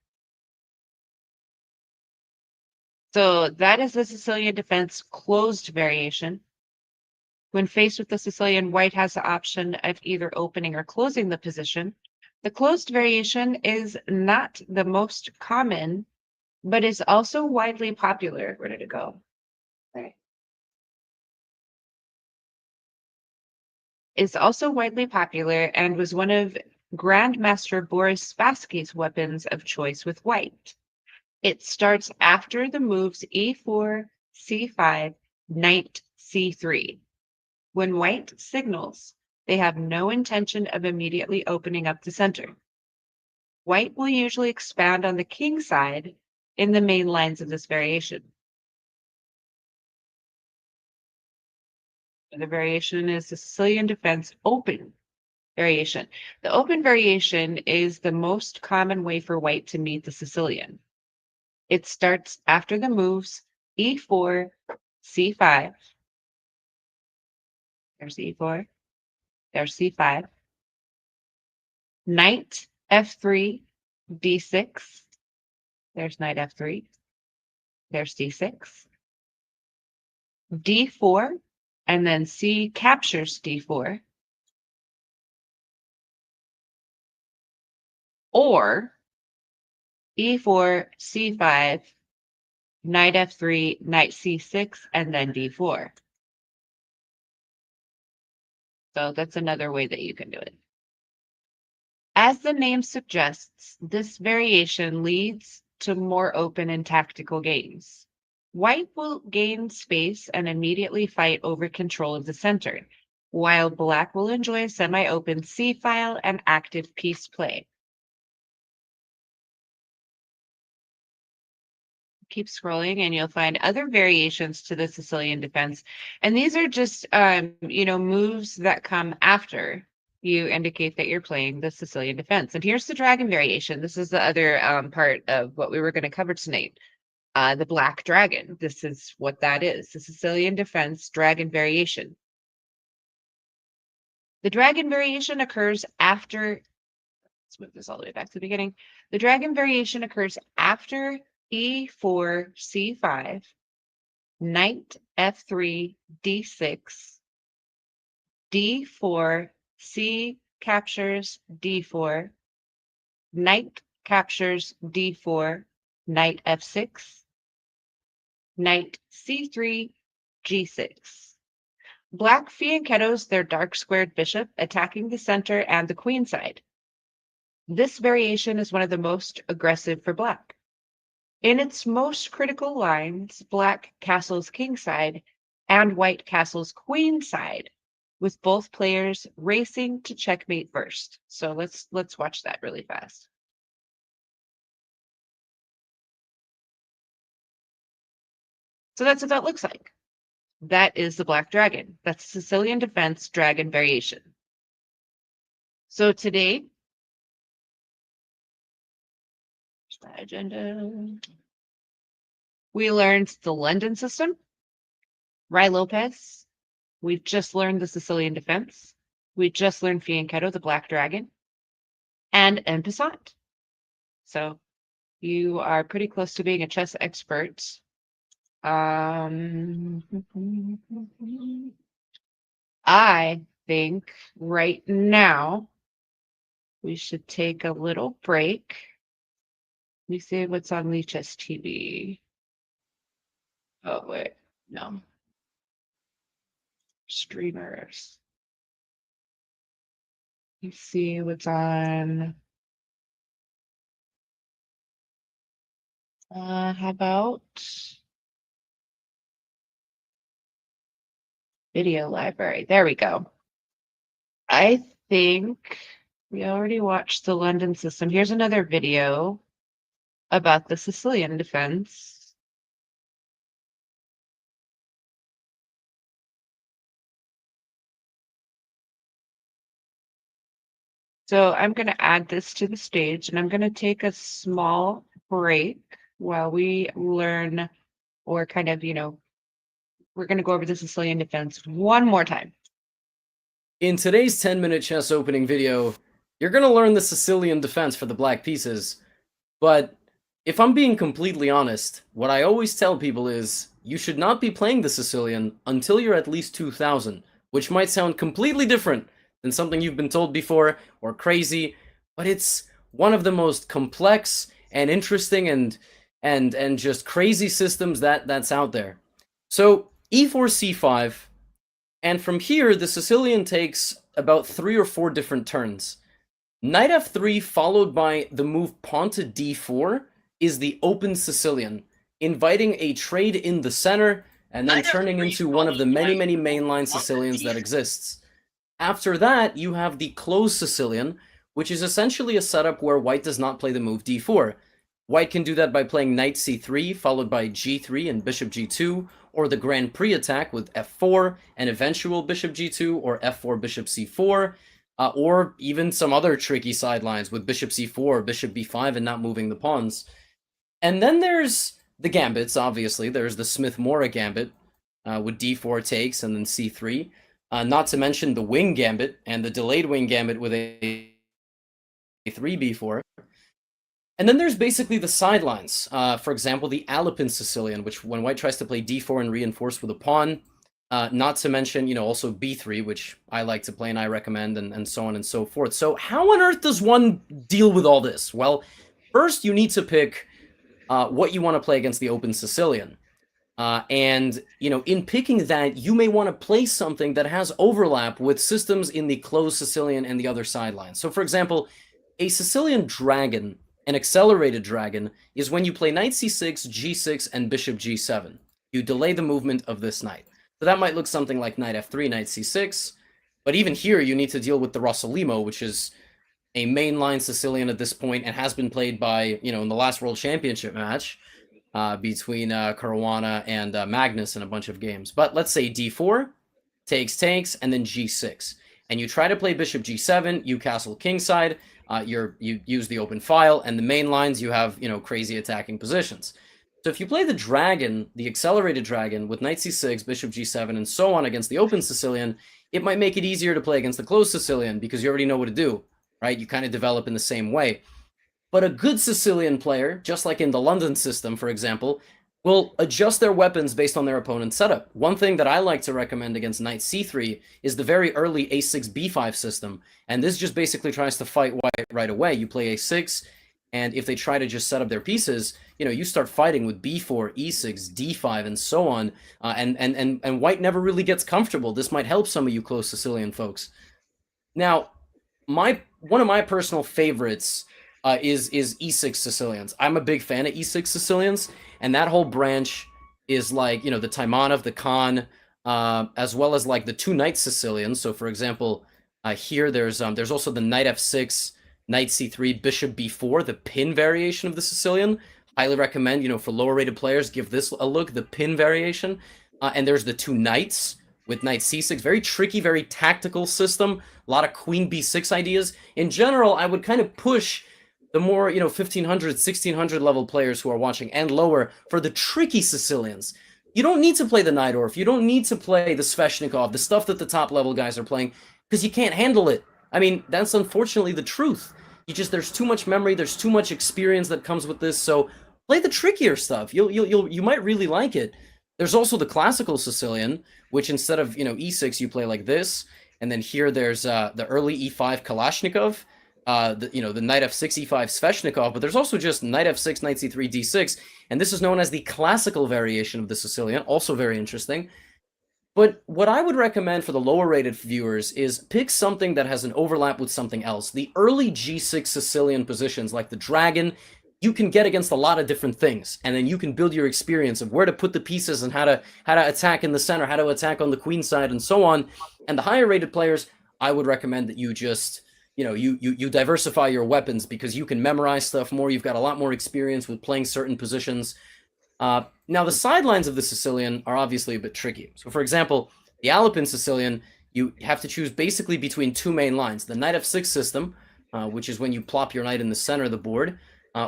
So that is the Sicilian defense closed variation. When faced with the Sicilian, White has the option of either opening or closing the position. The closed variation is not the most common, but is also widely popular. Where did it go? There. Is also widely popular and was one of Grandmaster Boris Spassky's weapons of choice with White. It starts after the moves e4, c5, knight c3. When White signals, they have no intention of immediately opening up the center. White will usually expand on the king side in the main lines of this variation. The variation is the Sicilian defense open variation. The open variation is the most common way for White to meet the Sicilian. It starts after the moves e4, c5. There's e4. There's c5. Knight f3, d6. There's knight f3. There's d6. d4, and then c captures d4. or e4, c5, knight f3, knight c6, and then d4. So that's another way that you can do it. As the name suggests, this variation leads to more open and tactical games. White will gain space and immediately fight over control of the center, while black will enjoy a semi-open c-file and active piece play. Keep scrolling and you'll find other variations to the Sicilian defense. And these are just, moves that come after you indicate that you're playing the Sicilian defense. And here's the dragon variation. This is the other part of what we were going to cover tonight. The black dragon. This is what that is. The Sicilian defense dragon variation. The dragon variation occurs after, let's move this all the way back to the beginning. The dragon variation occurs after e4, c5, knight f3, d6, d4, c captures d4, knight captures d4, knight f6, knight c3, g6. Black fianchettos their dark squared bishop, attacking the center and the queen side. This variation is one of the most aggressive for black. In its most critical lines, black castles kingside and white castles queenside, with both players racing to checkmate first. So let's watch that really fast. So that's what that looks like. That is the black dragon. That's Sicilian defense dragon variation. So today, that agenda. We learned the London system, Ruy Lopez. We've just learned the Sicilian defense. We just learned Fianchetto, the black dragon, and en passant. So you are pretty close to being a chess expert. I think right now we should take a little break. Let me see what's on Lichess TV. Oh, wait, no. Streamers. Let's see what's on. How about video library? There we go. I think we already watched the London system. Here's another video about the Sicilian defense. So I'm going to add this to the stage and I'm going to take a small break while we learn or kind of, we're going to go over the Sicilian defense one more time. In today's 10-minute chess opening video, you're going to learn the Sicilian defense for the black pieces. But if I'm being completely honest, what I always tell people is you should not be playing the Sicilian until you're at least 2000, which might sound completely different than something you've been told before or crazy, but it's one of the most complex and interesting and just crazy systems that's out there. So e4 c5, and from here the Sicilian takes about 3 or 4 different turns. Knight f3 followed by the move pawn to d4 is the open Sicilian, inviting a trade in the center and then turning into one of the many mainline Sicilians that exists. After that, you have the closed Sicilian, which is essentially a setup where white does not play the move d4. White can do that by playing knight c3, followed by g3 and bishop g2, or the Grand Prix attack with f4 and eventual bishop g2, or f4 bishop c4, or even some other tricky sidelines with bishop c4, bishop b5, and not moving the pawns. And then there's the gambits, obviously. There's the Smith-Morra gambit with d4 takes and then c3. Not to mention the wing gambit and the delayed wing gambit with a 3b4. And then there's basically the sidelines. For example, the Alapin Sicilian, which when white tries to play d4 and reinforce with a pawn, Not to mention, you know, also b3, which I like to play and I recommend, and so on and so forth. So how on earth does one deal with all this? Well, first you need to pick what you want to play against the open Sicilian. And, you know, in picking that, you may want to play something that has overlap with systems in the closed Sicilian and the other sidelines. So, for example, a Sicilian dragon, an accelerated dragon, is when you play knight c6, g6, and bishop g7. You delay the movement of this knight. So that might look something like knight f3, knight c6, but even here you need to deal with the Rossolimo, which is a mainline Sicilian at this point and has been played by, you know, in the last World Championship match between Caruana and Magnus in a bunch of games. But let's say d4, takes, and then g6. And you try to play bishop g7, you castle kingside, you use the open file, and the main lines you have, you know, crazy attacking positions. So if you play the dragon, the accelerated dragon, with knight c6, bishop g7, and so on against the open Sicilian, it might make it easier to play against the closed Sicilian because you already know what to do, right? You kind of develop in the same way. But a good Sicilian player, just like in the London system, for example, will adjust their weapons based on their opponent's setup. One thing that I like to recommend against knight c3 is the very early a6 b5 system, and this just basically tries to fight white right away. You play a6, and if they try to just set up their pieces, you know, you start fighting with b4, e6, d5, and so on, and white never really gets comfortable. This might help some of you close Sicilian folks. Now, one of my personal favorites is e6 Sicilians. I'm a big fan of e6 Sicilians, and that whole branch is like, you know, the Taimanov, the Khan, as well as like the two knight Sicilians. So, for example, here there's also the knight f6, knight c3, bishop b4, the pin variation of the Sicilian. Highly recommend, you know, for lower rated players, give this a look, the pin variation. And there's the two knights with knight c6, very tricky, very tactical system. A lot of queen b6 ideas. In general, I would kind of push the more, you know, 1500, 1600 level players who are watching and lower for the tricky Sicilians. You don't need to play the Najdorf. You don't need to play the Sveshnikov, the stuff that the top level guys are playing, because you can't handle it. I mean, that's unfortunately the truth. There's too much memory, there's too much experience that comes with this, so play the trickier stuff. You might really like it. There's also the classical Sicilian, which instead of, you know, e6, you play like this, and then here there's the early e5 Kalashnikov, the knight f6, e5 Sveshnikov, but there's also just knight f6, knight c3, d6, and this is known as the classical variation of the Sicilian, also very interesting. But what I would recommend for the lower rated viewers is pick something that has an overlap with something else. The early g6 Sicilian positions, like the dragon, you can get against a lot of different things, and then you can build your experience of where to put the pieces and how to attack in the center, how to attack on the queen side, and so on. And the higher rated players, I would recommend that you just, you know, you diversify your weapons, because you can memorize stuff more. You've got a lot more experience with playing certain positions. Now, the sidelines of the Sicilian are obviously a bit tricky. So, for example, the Alpin Sicilian, you have to choose basically between two main lines: the knight f6 system, which is when you plop your knight in the center of the board,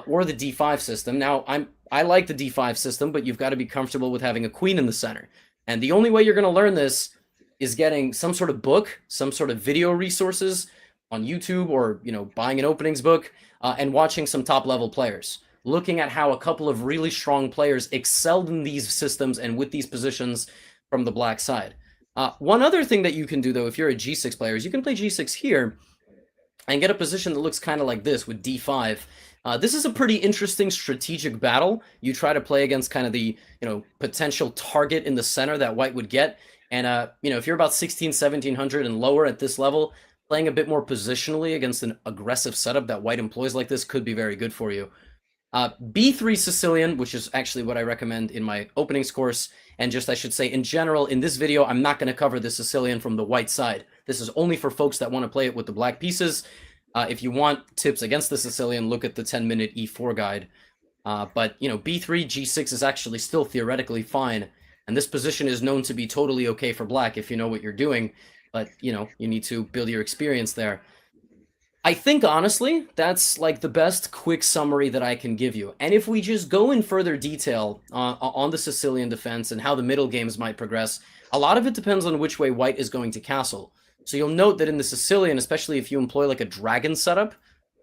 or the d5 system. Now, I like the d5 system, but you've got to be comfortable with having a queen in the center. And the only way you're going to learn this is getting some sort of book, some sort of video resources on YouTube, or, you know, buying an openings book, and watching some top level players, looking at how a couple of really strong players excelled in these systems and with these positions from the black side. One other thing that you can do, though, if you're a g6 player, is you can play g6 here and get a position that looks kind of like this with d5. This is a pretty interesting strategic battle. You try to play against kind of the, you know, potential target in the center that white would get. And, you know, if you're about 1700 and lower at this level, playing a bit more positionally against an aggressive setup that white employs like this could be very good for you. B3 Sicilian, which is actually what I recommend in my openings course, and just, I should say, in general, in this video, I'm not going to cover the Sicilian from the white side. This is only for folks that want to play it with the black pieces. If you want tips against the Sicilian, look at the 10-minute E4 guide. But, you know, B3, G6 is actually still theoretically fine, and this position is known to be totally okay for black if you know what you're doing, but, you know, you need to build your experience there. I think, honestly, that's like the best quick summary that I can give you. And if we just go in further detail on the Sicilian defense and how the middle games might progress, a lot of it depends on which way white is going to castle. So you'll note that in the Sicilian, especially if you employ like a dragon setup,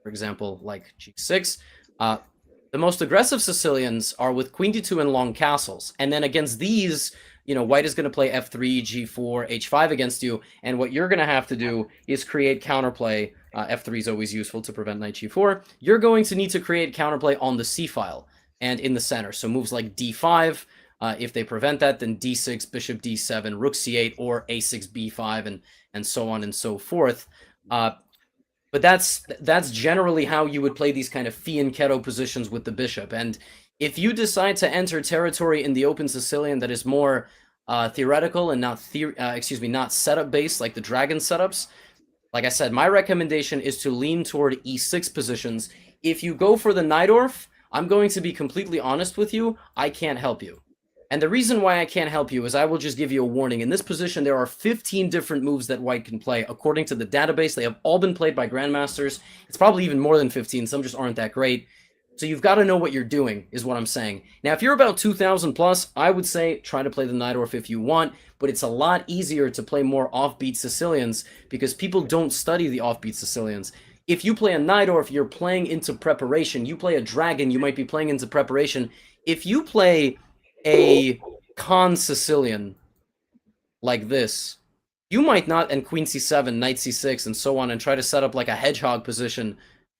for example, like g6, the most aggressive Sicilians are with queen d2 and long castles. And then against these, white is going to play f3, g4, h5 against you, and what you're going to have to do is create counterplay. F3 is always useful to prevent knight g4. You're going to need to create counterplay on the c file and in the center. So moves like d5, if they prevent that, then d6, bishop d7, rook c8, or a6, b5, and so on and so forth. But that's generally how you would play these kind of fianchetto positions with the bishop. And if you decide to enter territory in the open Sicilian that is more theoretical and not not setup based like the dragon setups, like I said, my recommendation is to lean toward e6 positions. If you go for the Najdorf, I'm going to be completely honest with you, I can't help you. And the reason why I can't help you is I will just give you a warning. In this position, there are 15 different moves that white can play. According to the database, they have all been played by grandmasters. It's probably even more than 15. Some just aren't that great. So you've got to know what you're doing, is what I'm saying. Now, if you're about 2,000 plus, I would say try to play the Najdorf if you want, but it's a lot easier to play more offbeat Sicilians because people don't study the offbeat Sicilians. If you play a Najdorf, you're playing into preparation. You play a dragon, you might be playing into preparation. If you play a con Sicilian like this, you might not, and queen c7, knight c6, and so on, and try to set up like a hedgehog position.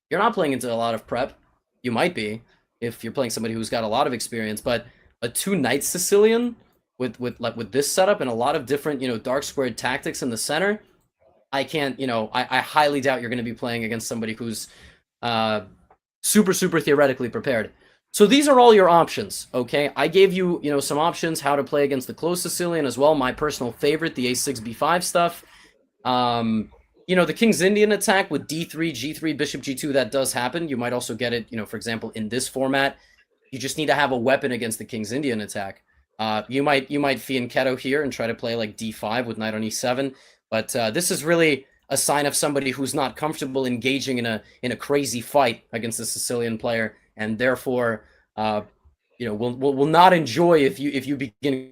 You're not playing into a lot of prep. You might be, if you're playing somebody who's got a lot of experience, but a 2-knight Sicilian with this setup and a lot of different, dark squared tactics in the center, I can't, I highly doubt you're going to be playing against somebody who's super theoretically prepared. So these are all your options, okay? I gave you, some options how to play against the closed Sicilian as well. My personal favorite, the a6, b5 stuff. The King's Indian attack with d3, g3, bishop g2, that does happen. You might also get it, for example, in this format. You just need to have a weapon against the King's Indian attack. You might fianchetto here and try to play like d5 with knight on e7. But this is really a sign of somebody who's not comfortable engaging in a crazy fight against a Sicilian player, and therefore, will not enjoy if you begin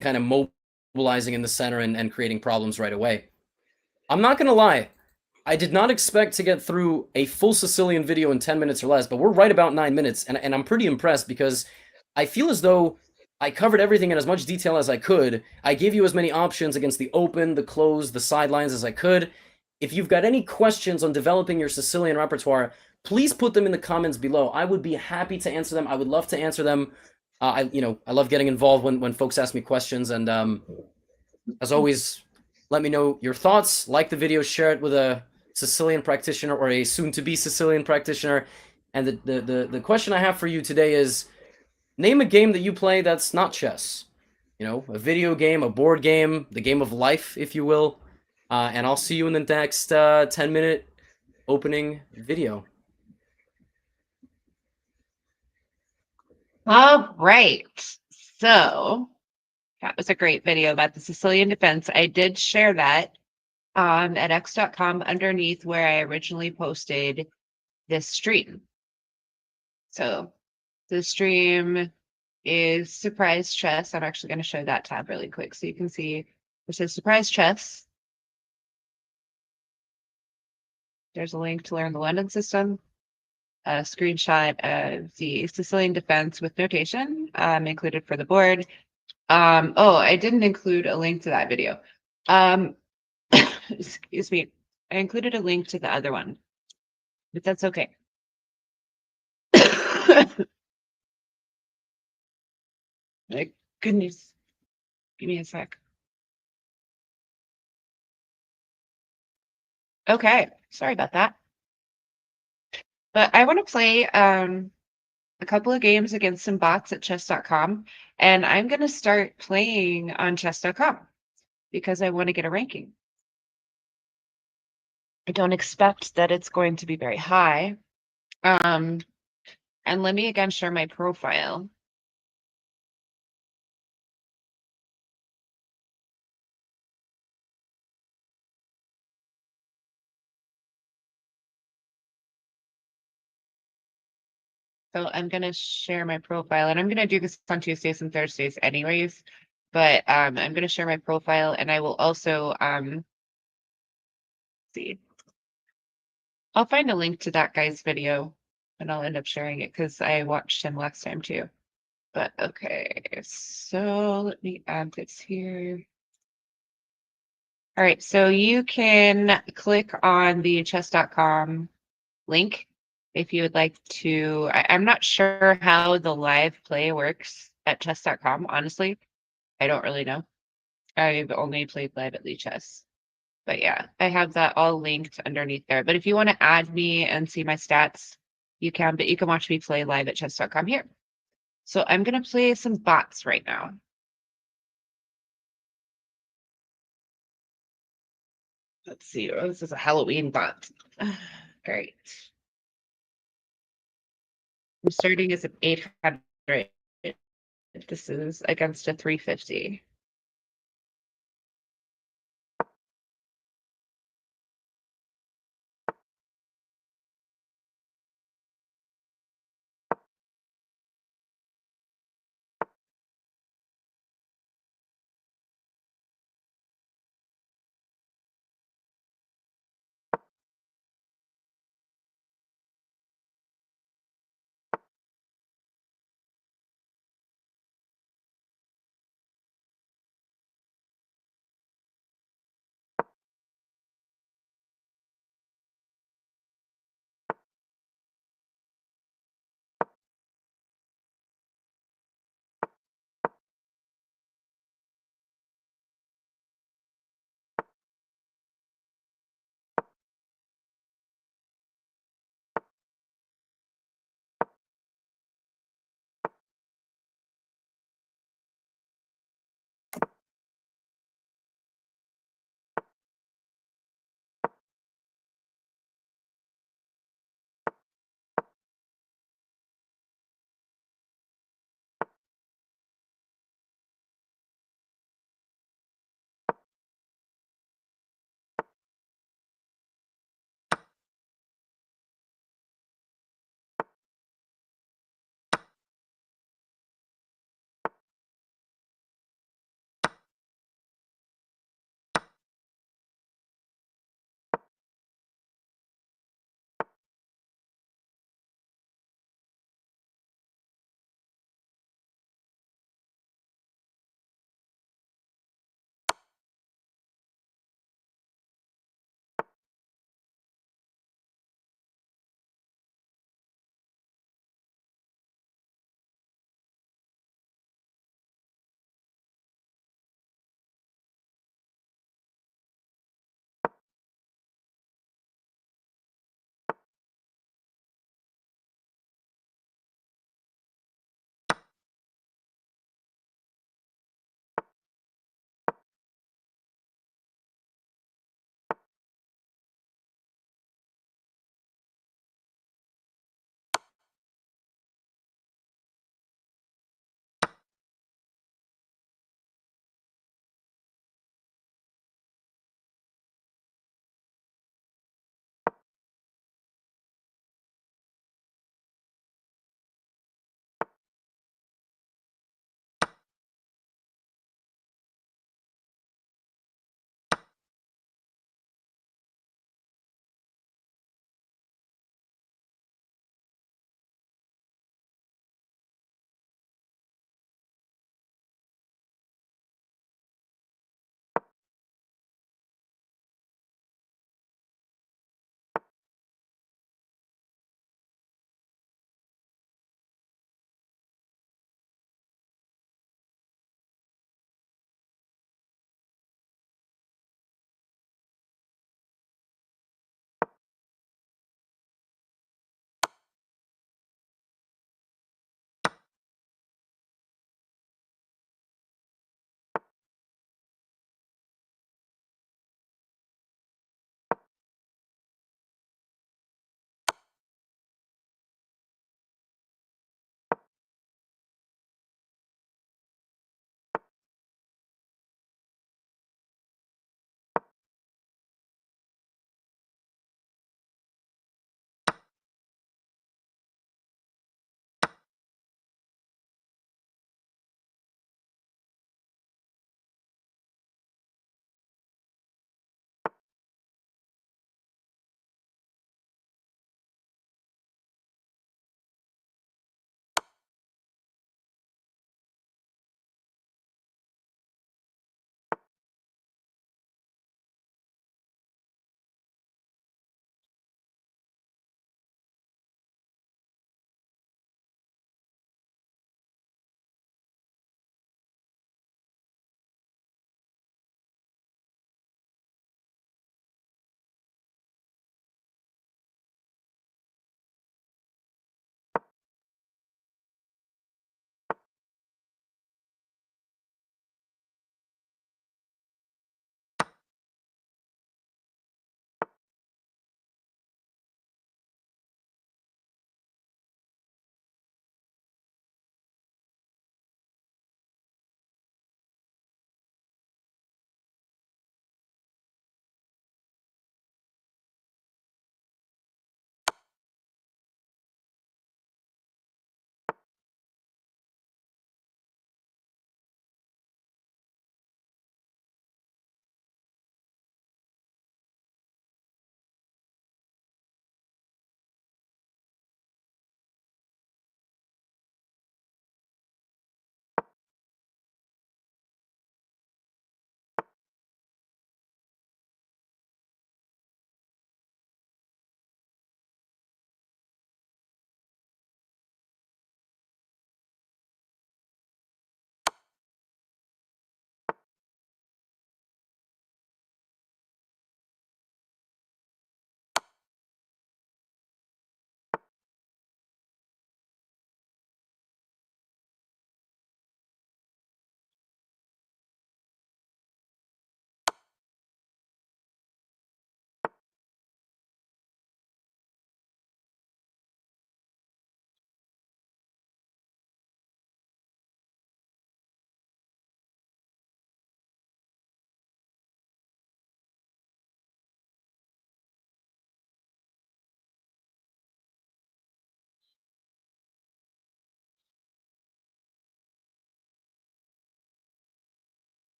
kind of mobilizing in the center and creating problems right away. I'm not gonna lie, I did not expect to get through a full Sicilian video in 10 minutes or less, but we're right about 9 minutes, and I'm pretty impressed because I feel as though I covered everything in as much detail as I could. I gave you as many options against the open, the closed, the sidelines as I could. If you've got any questions on developing your Sicilian repertoire, please put them in the comments below. I would be happy to answer them. I would love to answer them. I love getting involved when folks ask me questions, and as always, let me know your thoughts. Like the video, share it with a Sicilian practitioner or a soon-to-be Sicilian practitioner. And the question I have for you today is, name a game that you play that's not chess. A video game, a board game, the game of life, if you will. And I'll see you in the next 10-minute opening video. All right. So that was a great video about the Sicilian defense. I did share that at x.com underneath where I originally posted this stream. So the stream is Surprise Chess. I'm actually going to show that tab really quick so you can see it says Surprise Chess. There's a link to learn the London system. A screenshot of the Sicilian defense with notation included for the board. I didn't include a link to that video. Excuse me. I included a link to the other one, but that's okay. My goodness. Give me a sec. Okay. Sorry about that. But I want to play a couple of games against some bots at chess.com, and I'm going to start playing on chess.com because I want to get a ranking. I don't expect that it's going to be very high. And let me again share my profile. So I'm going to share my profile, and I'm going to do this on Tuesdays and Thursdays anyways, but I'm going to share my profile, and I will also see. I'll find a link to that guy's video, and I'll end up sharing it because I watched him last time too. But okay, so let me add this here. All right, so you can click on the chess.com link if you would like to. I'm not sure how the live play works at chess.com, honestly. I don't really know. I've only played live at Chess. But yeah, I have that all linked underneath there. But if you want to add me and see my stats, you can, but you can watch me play live at chess.com here. So I'm going to play some bots right now. Let's see. Oh, this is a Halloween bot. All right. I'm starting as an 800. This is against a 350.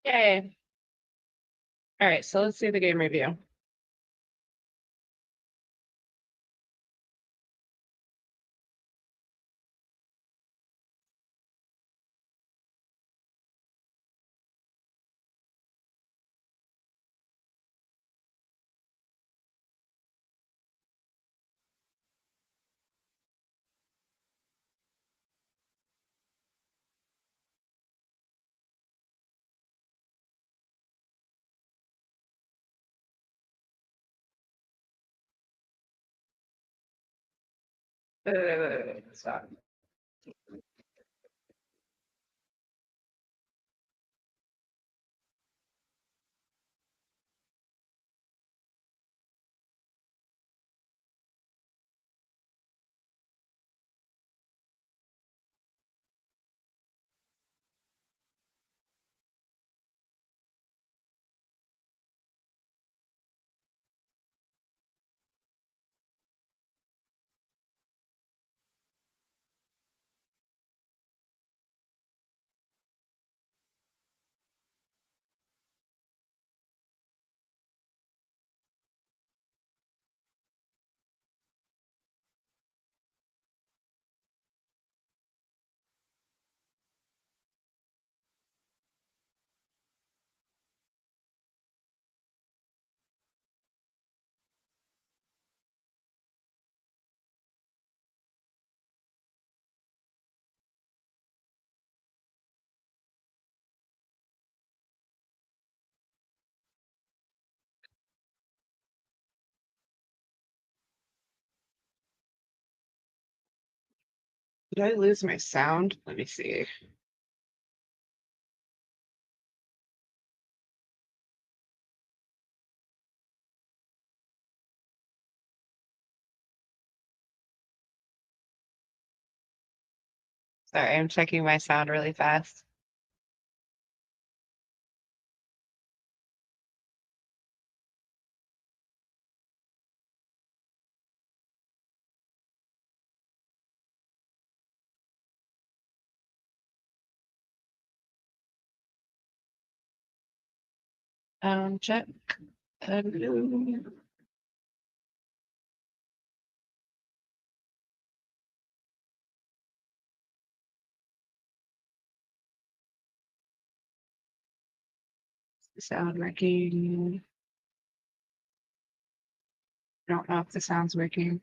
Yay. All right, so let's see the game review. Stop. Did I lose my sound? Let me see. Sorry, I'm checking my sound really fast. Check. Sound working. I don't know if the sound's working.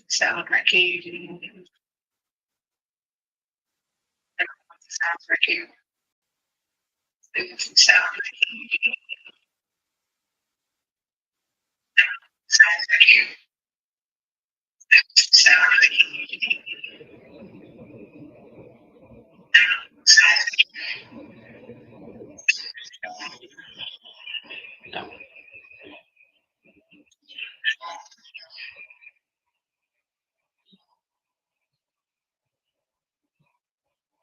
Sound working. I don't know if the sound's working. Sound working. Sound working. Sound working. No.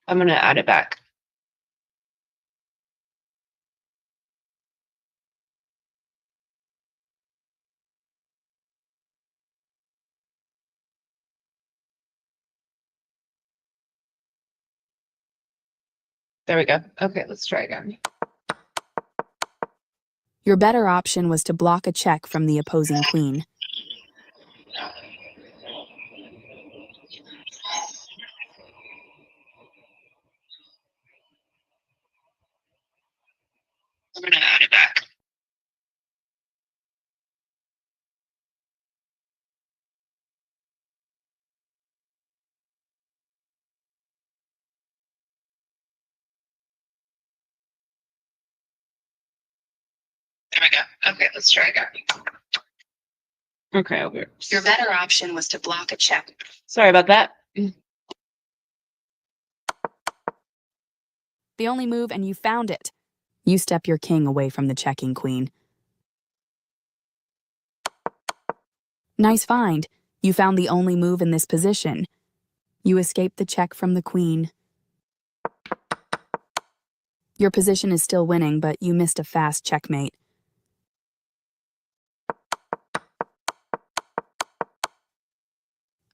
I'm gonna add it back. There we go. Okay, let's try again. Your better option was to block a check from the opposing queen. I'm gonna add it back. There we go. Okay, let's try again. Okay, over. Your better option was to block a check. Sorry about that. The only move, and you found it. You step your king away from the checking queen. Nice find. You found the only move in this position. You escaped the check from the queen. Your position is still winning, but you missed a fast checkmate.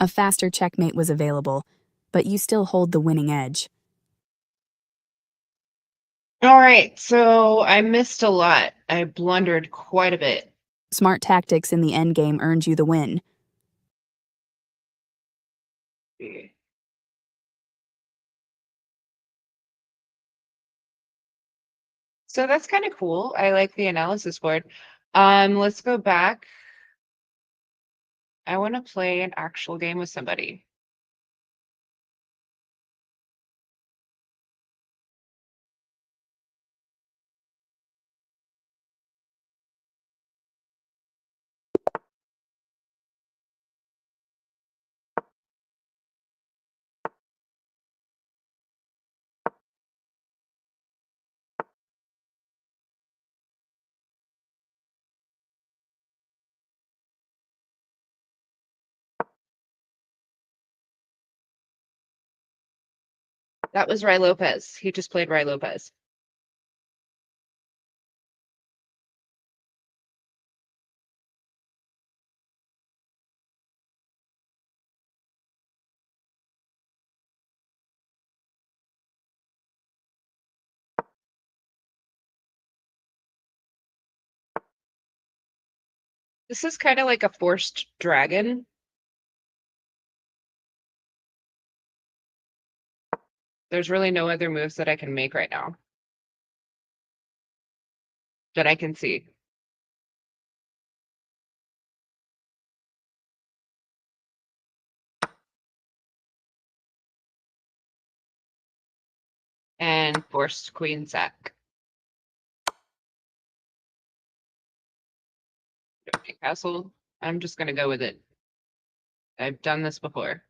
A faster checkmate was available, but you still hold the winning edge. All right, so I missed a lot. I blundered quite a bit. Smart tactics in the endgame earned you the win. So that's kind of cool. I like the analysis board. Let's go back. I want to play an actual game with somebody. That was Ray Lopez. He just played Ray Lopez. This is kind of like a forced dragon. There's really no other moves that I can make right now that I can see. And forced queen sack. Castle. I'm just gonna go with it. I've done this before.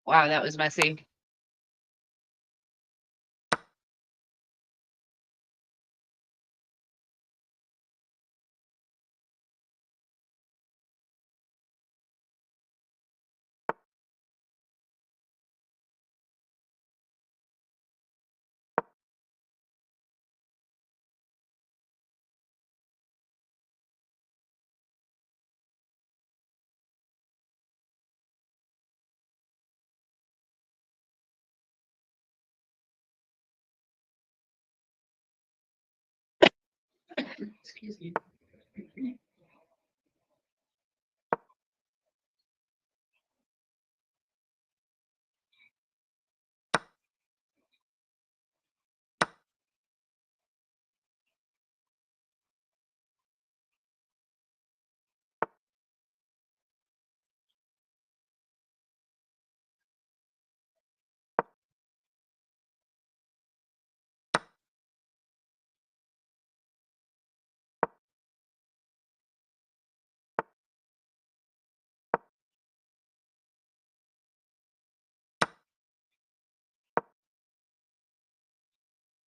Wow, that was messy. Excuse me.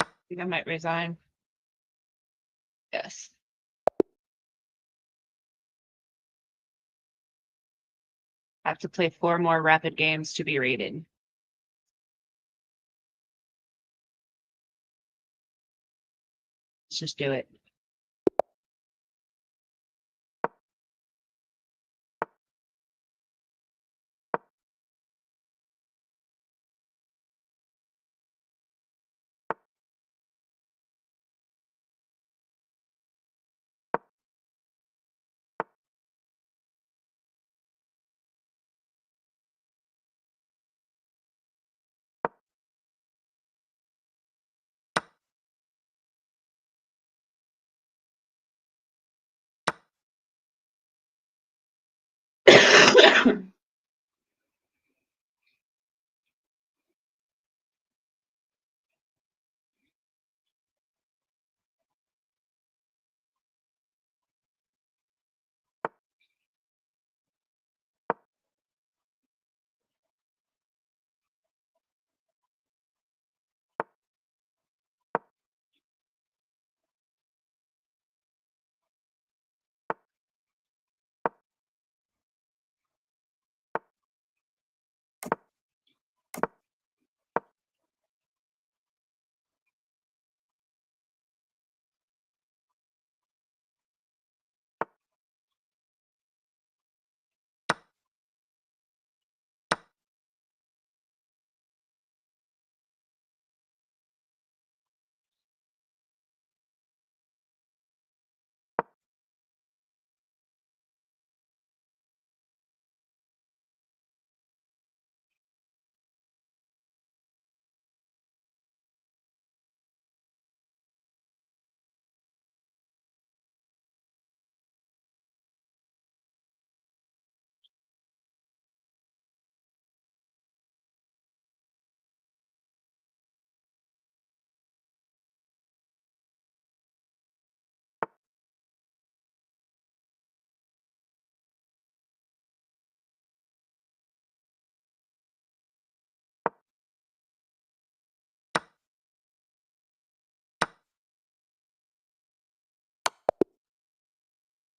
I think I might resign. Yes. I have to play 4 more rapid games to be rated. Let's just do it.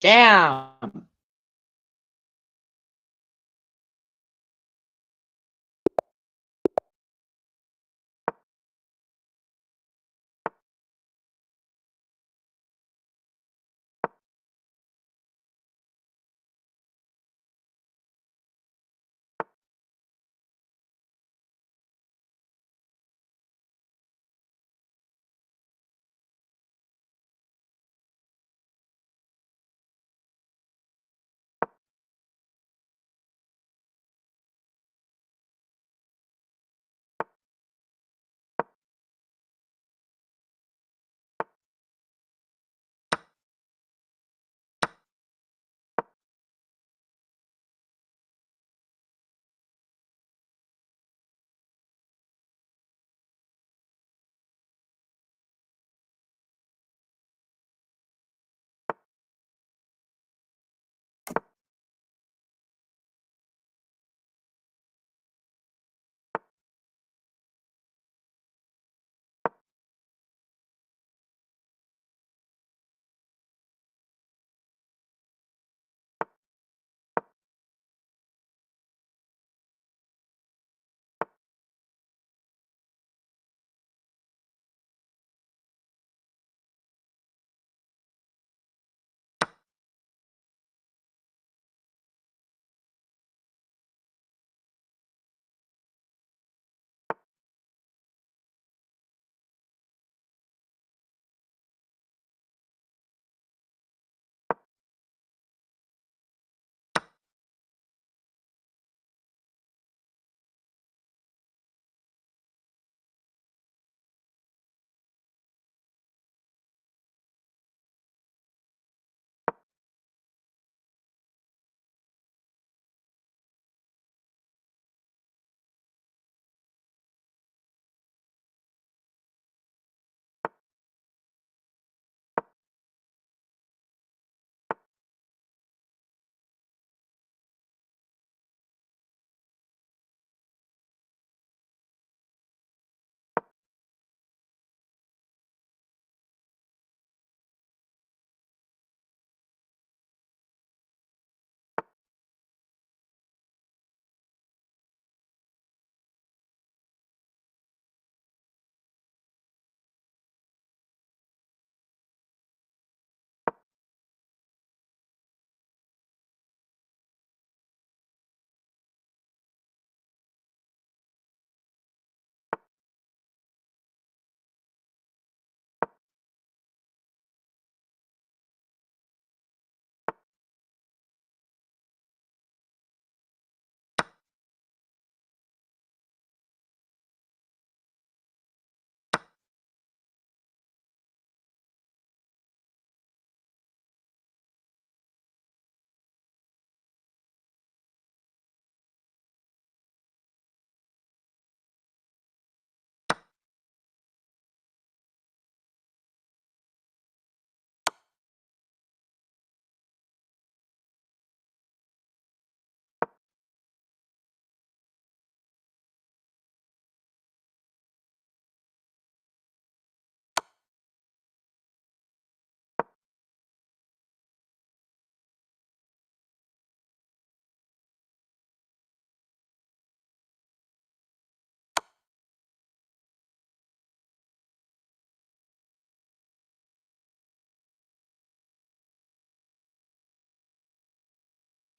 Damn.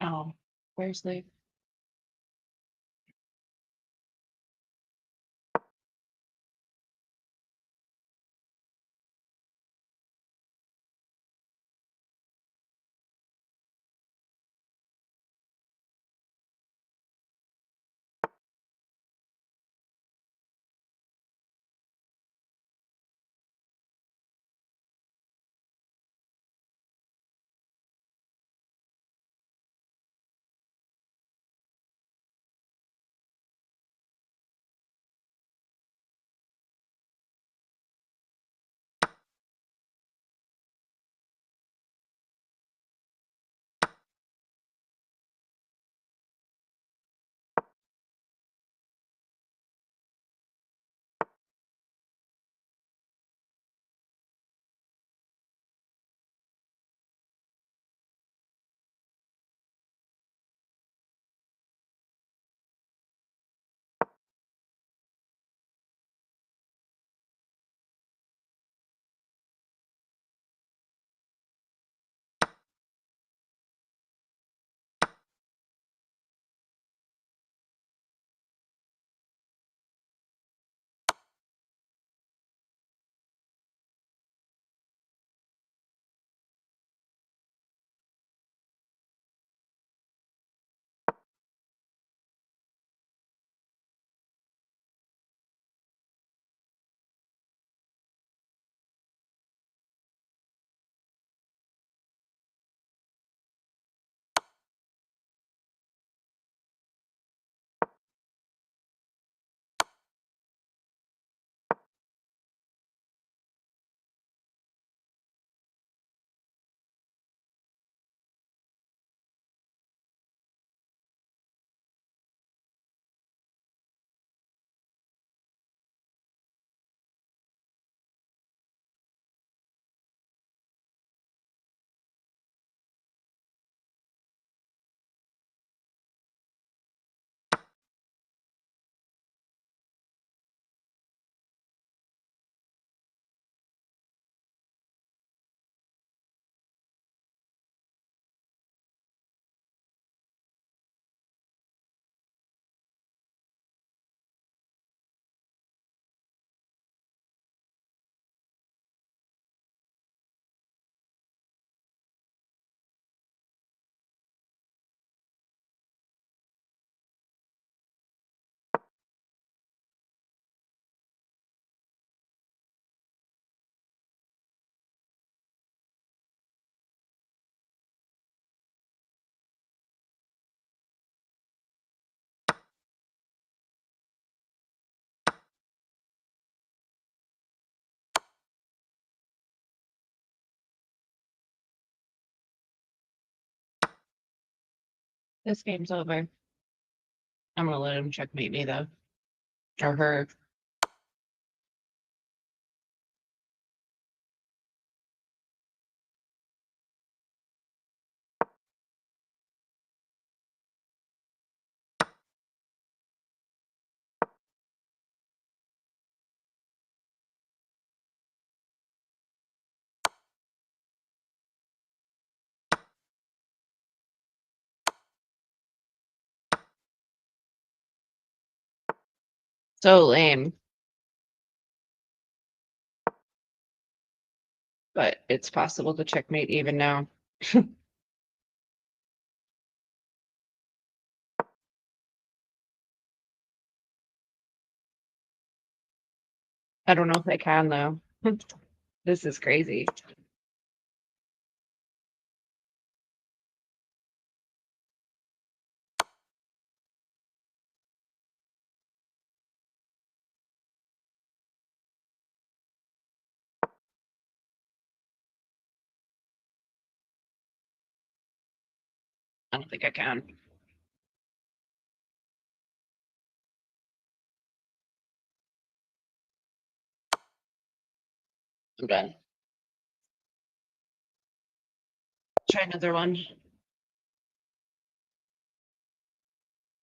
Oh, where's Luke? This game's over. I'm gonna let him checkmate me though. Or her. So lame. But it's possible to checkmate even now. I don't know if I can though. This is crazy. I don't think I can. I'm done. Try another one.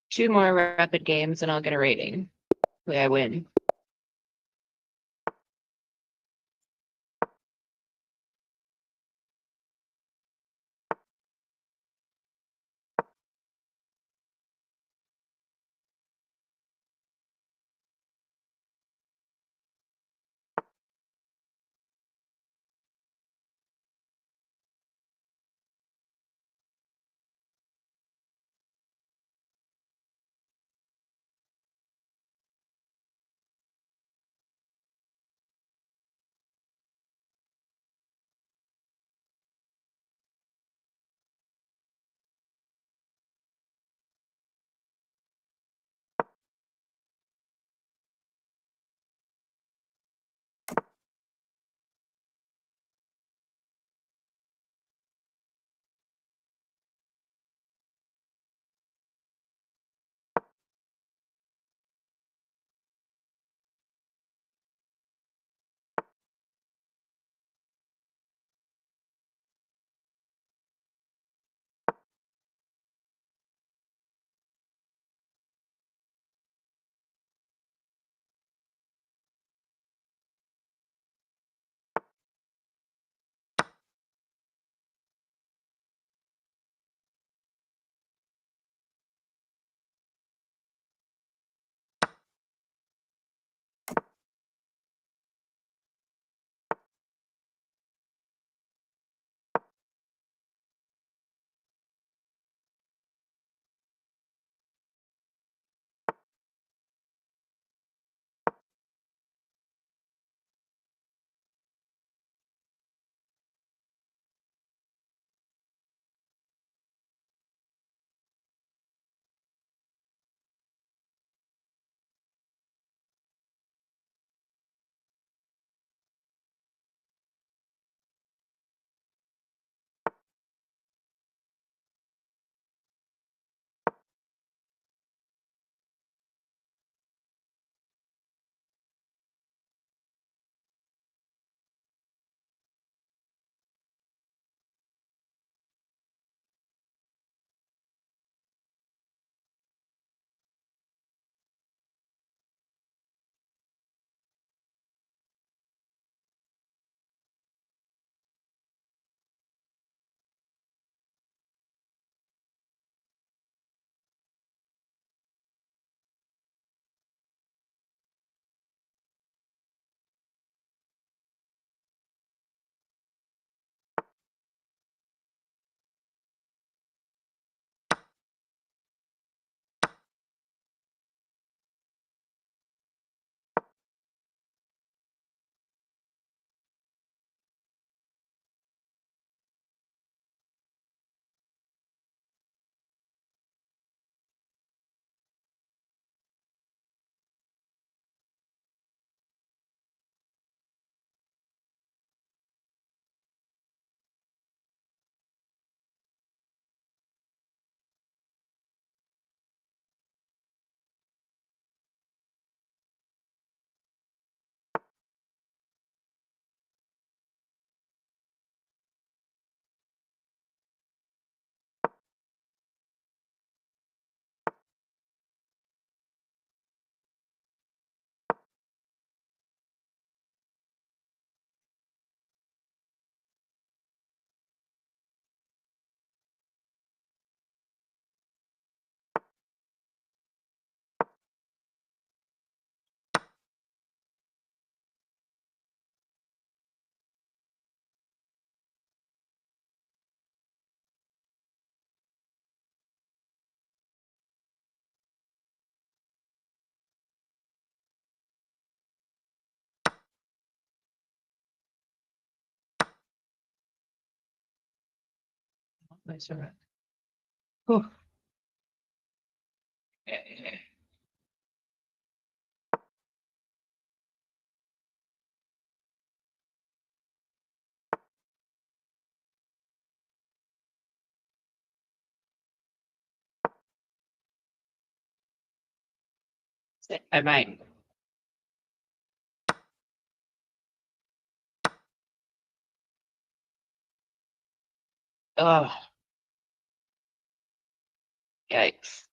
2 more rapid games and I'll get a rating. Hopefully I win. Nice one. Whew. Okay. I might. Oh, yikes.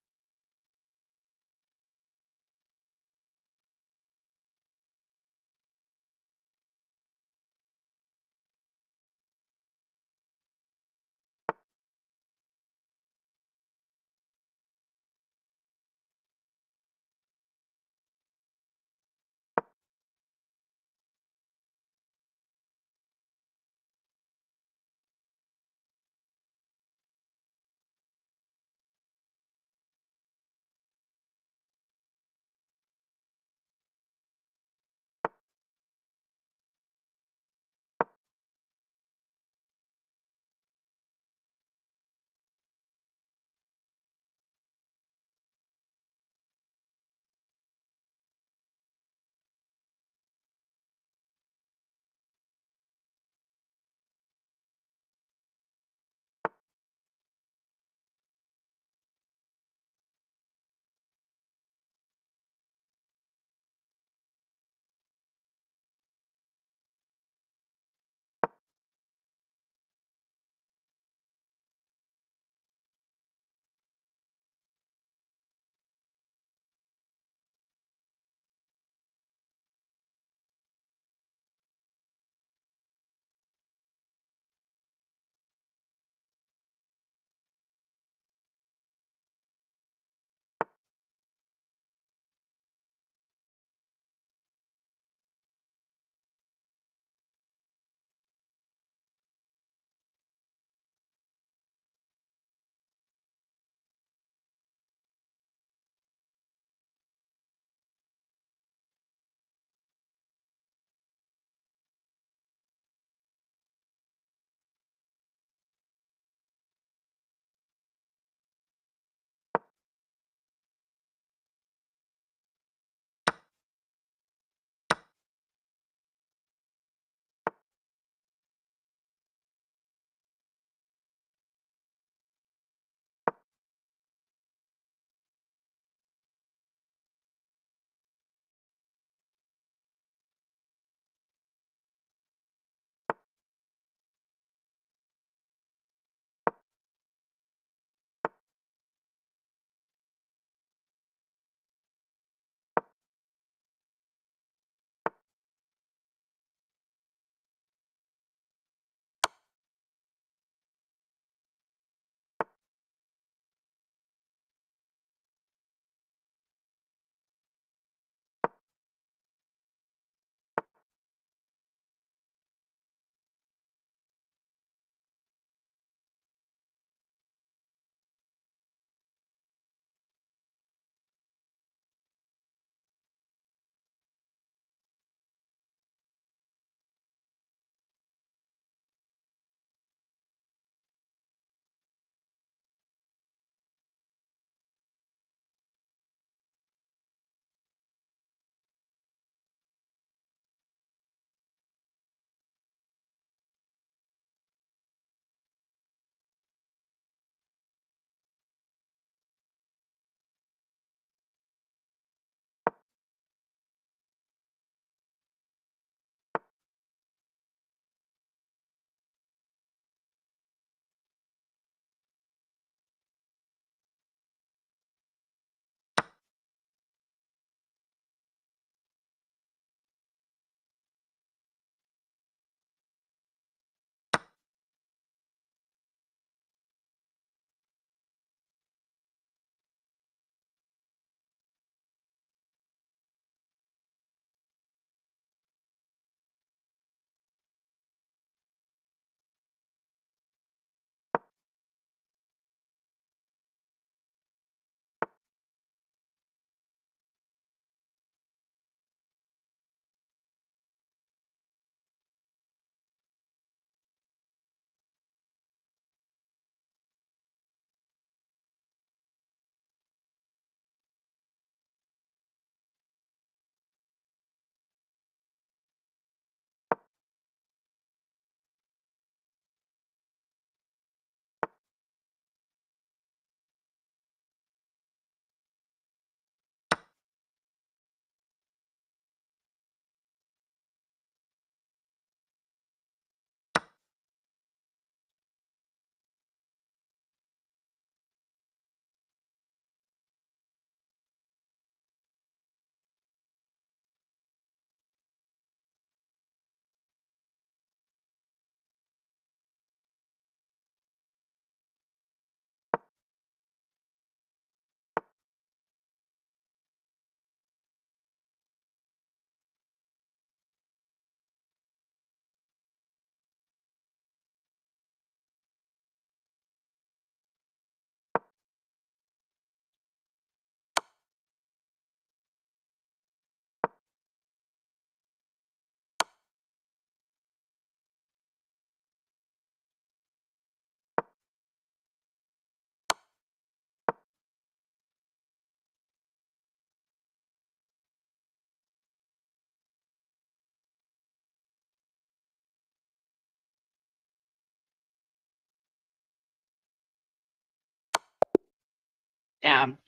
Down.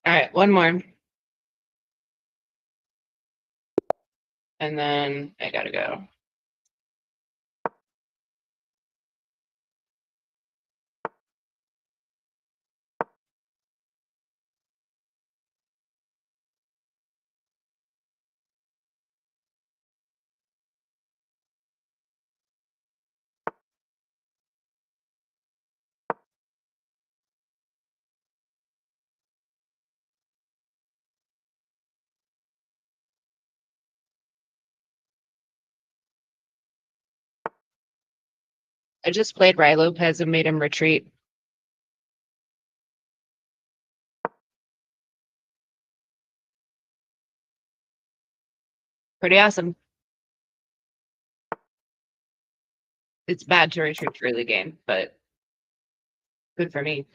All right, one more. And then I gotta go. I just played Rai Lopez and made him retreat. Pretty awesome. It's bad to retreat early game, but good for me.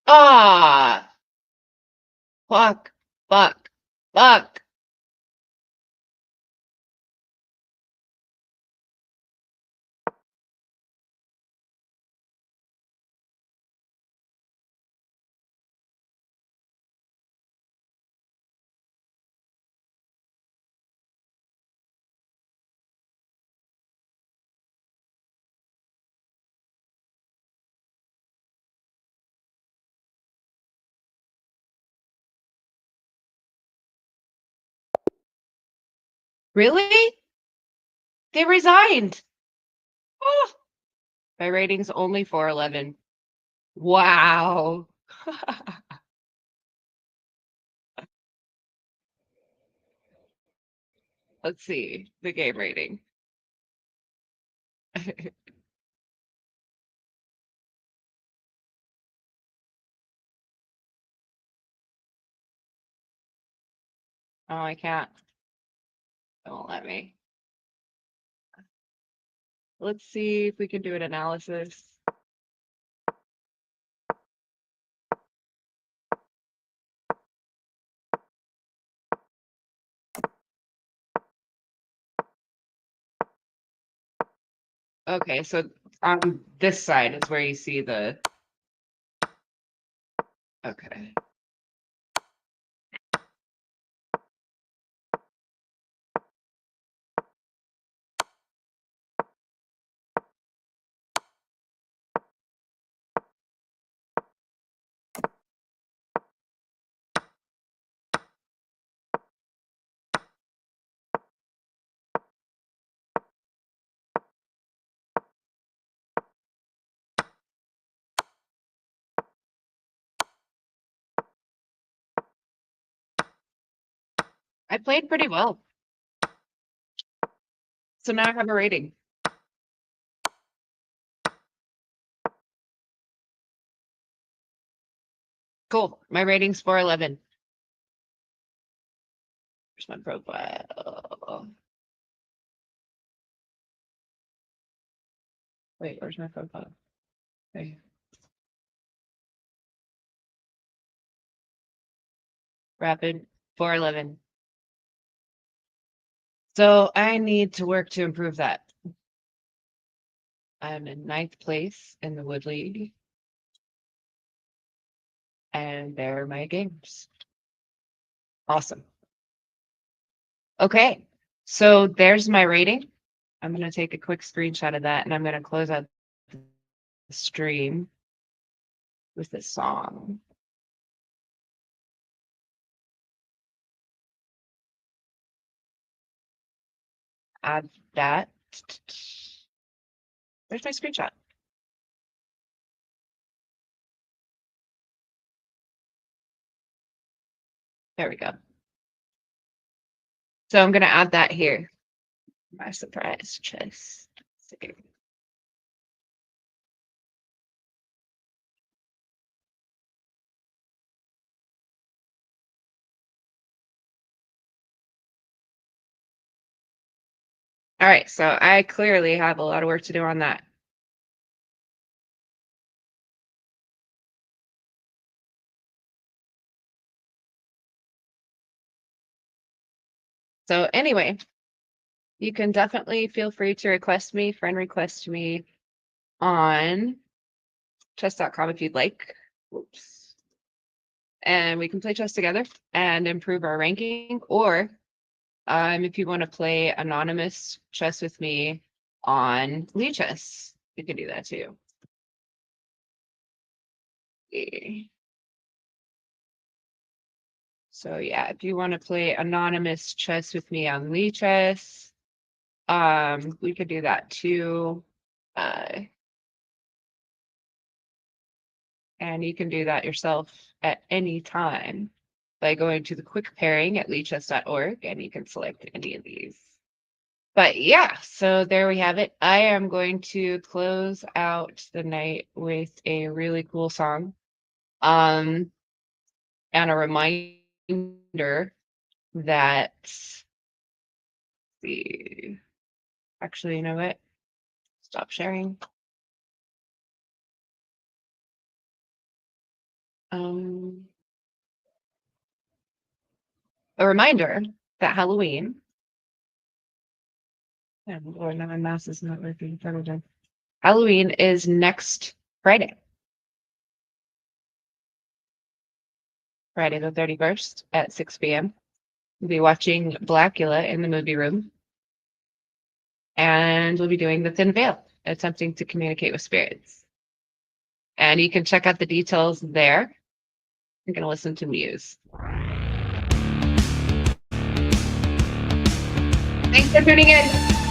Ah, fuck, fuck, fuck. Really? They resigned. Oh, my rating's only 411. Wow. Let's see the game rating. Oh, I can't. Don't let me. Let's see if we can do an analysis. Okay, so on this side is where you see the. Okay. I played pretty well. So now I have a rating. Cool. My rating's 411. Here's my profile. Wait, where's my profile? Okay. Rapid 411. So I need to work to improve that. I'm in 9th place in the Wood League. And there are my games. Awesome. Okay, so there's my rating. I'm going to take a quick screenshot of that and I'm going to close out the stream with this song. Add that. There's my screenshot. There we go. So I'm going to add that here. My surprise chest. All right, so I clearly have a lot of work to do on that. So anyway, you can definitely feel free to friend request me on chess.com if you'd like. Whoops. And we can play chess together and improve our ranking, or if you want to play anonymous chess with me on Lichess, you can do that too. Okay. So yeah, if you want to play anonymous chess with me on Lichess, we could do that too. And you can do that yourself at any time by going to the quick pairing at lichess.org, and you can select any of these. But yeah, so there we have it. I am going to close out the night with a really cool song. And a reminder that actually, you know what? Stop sharing. A reminder that Halloween. Oh Lord, now my mouse is not working. Halloween is next Friday. Friday the 31st at 6 p.m. We'll be watching Blackula in the movie room. And we'll be doing the Thin Veil, attempting to communicate with spirits. And you can check out the details there. I'm going to listen to Muse. Thanks for tuning in.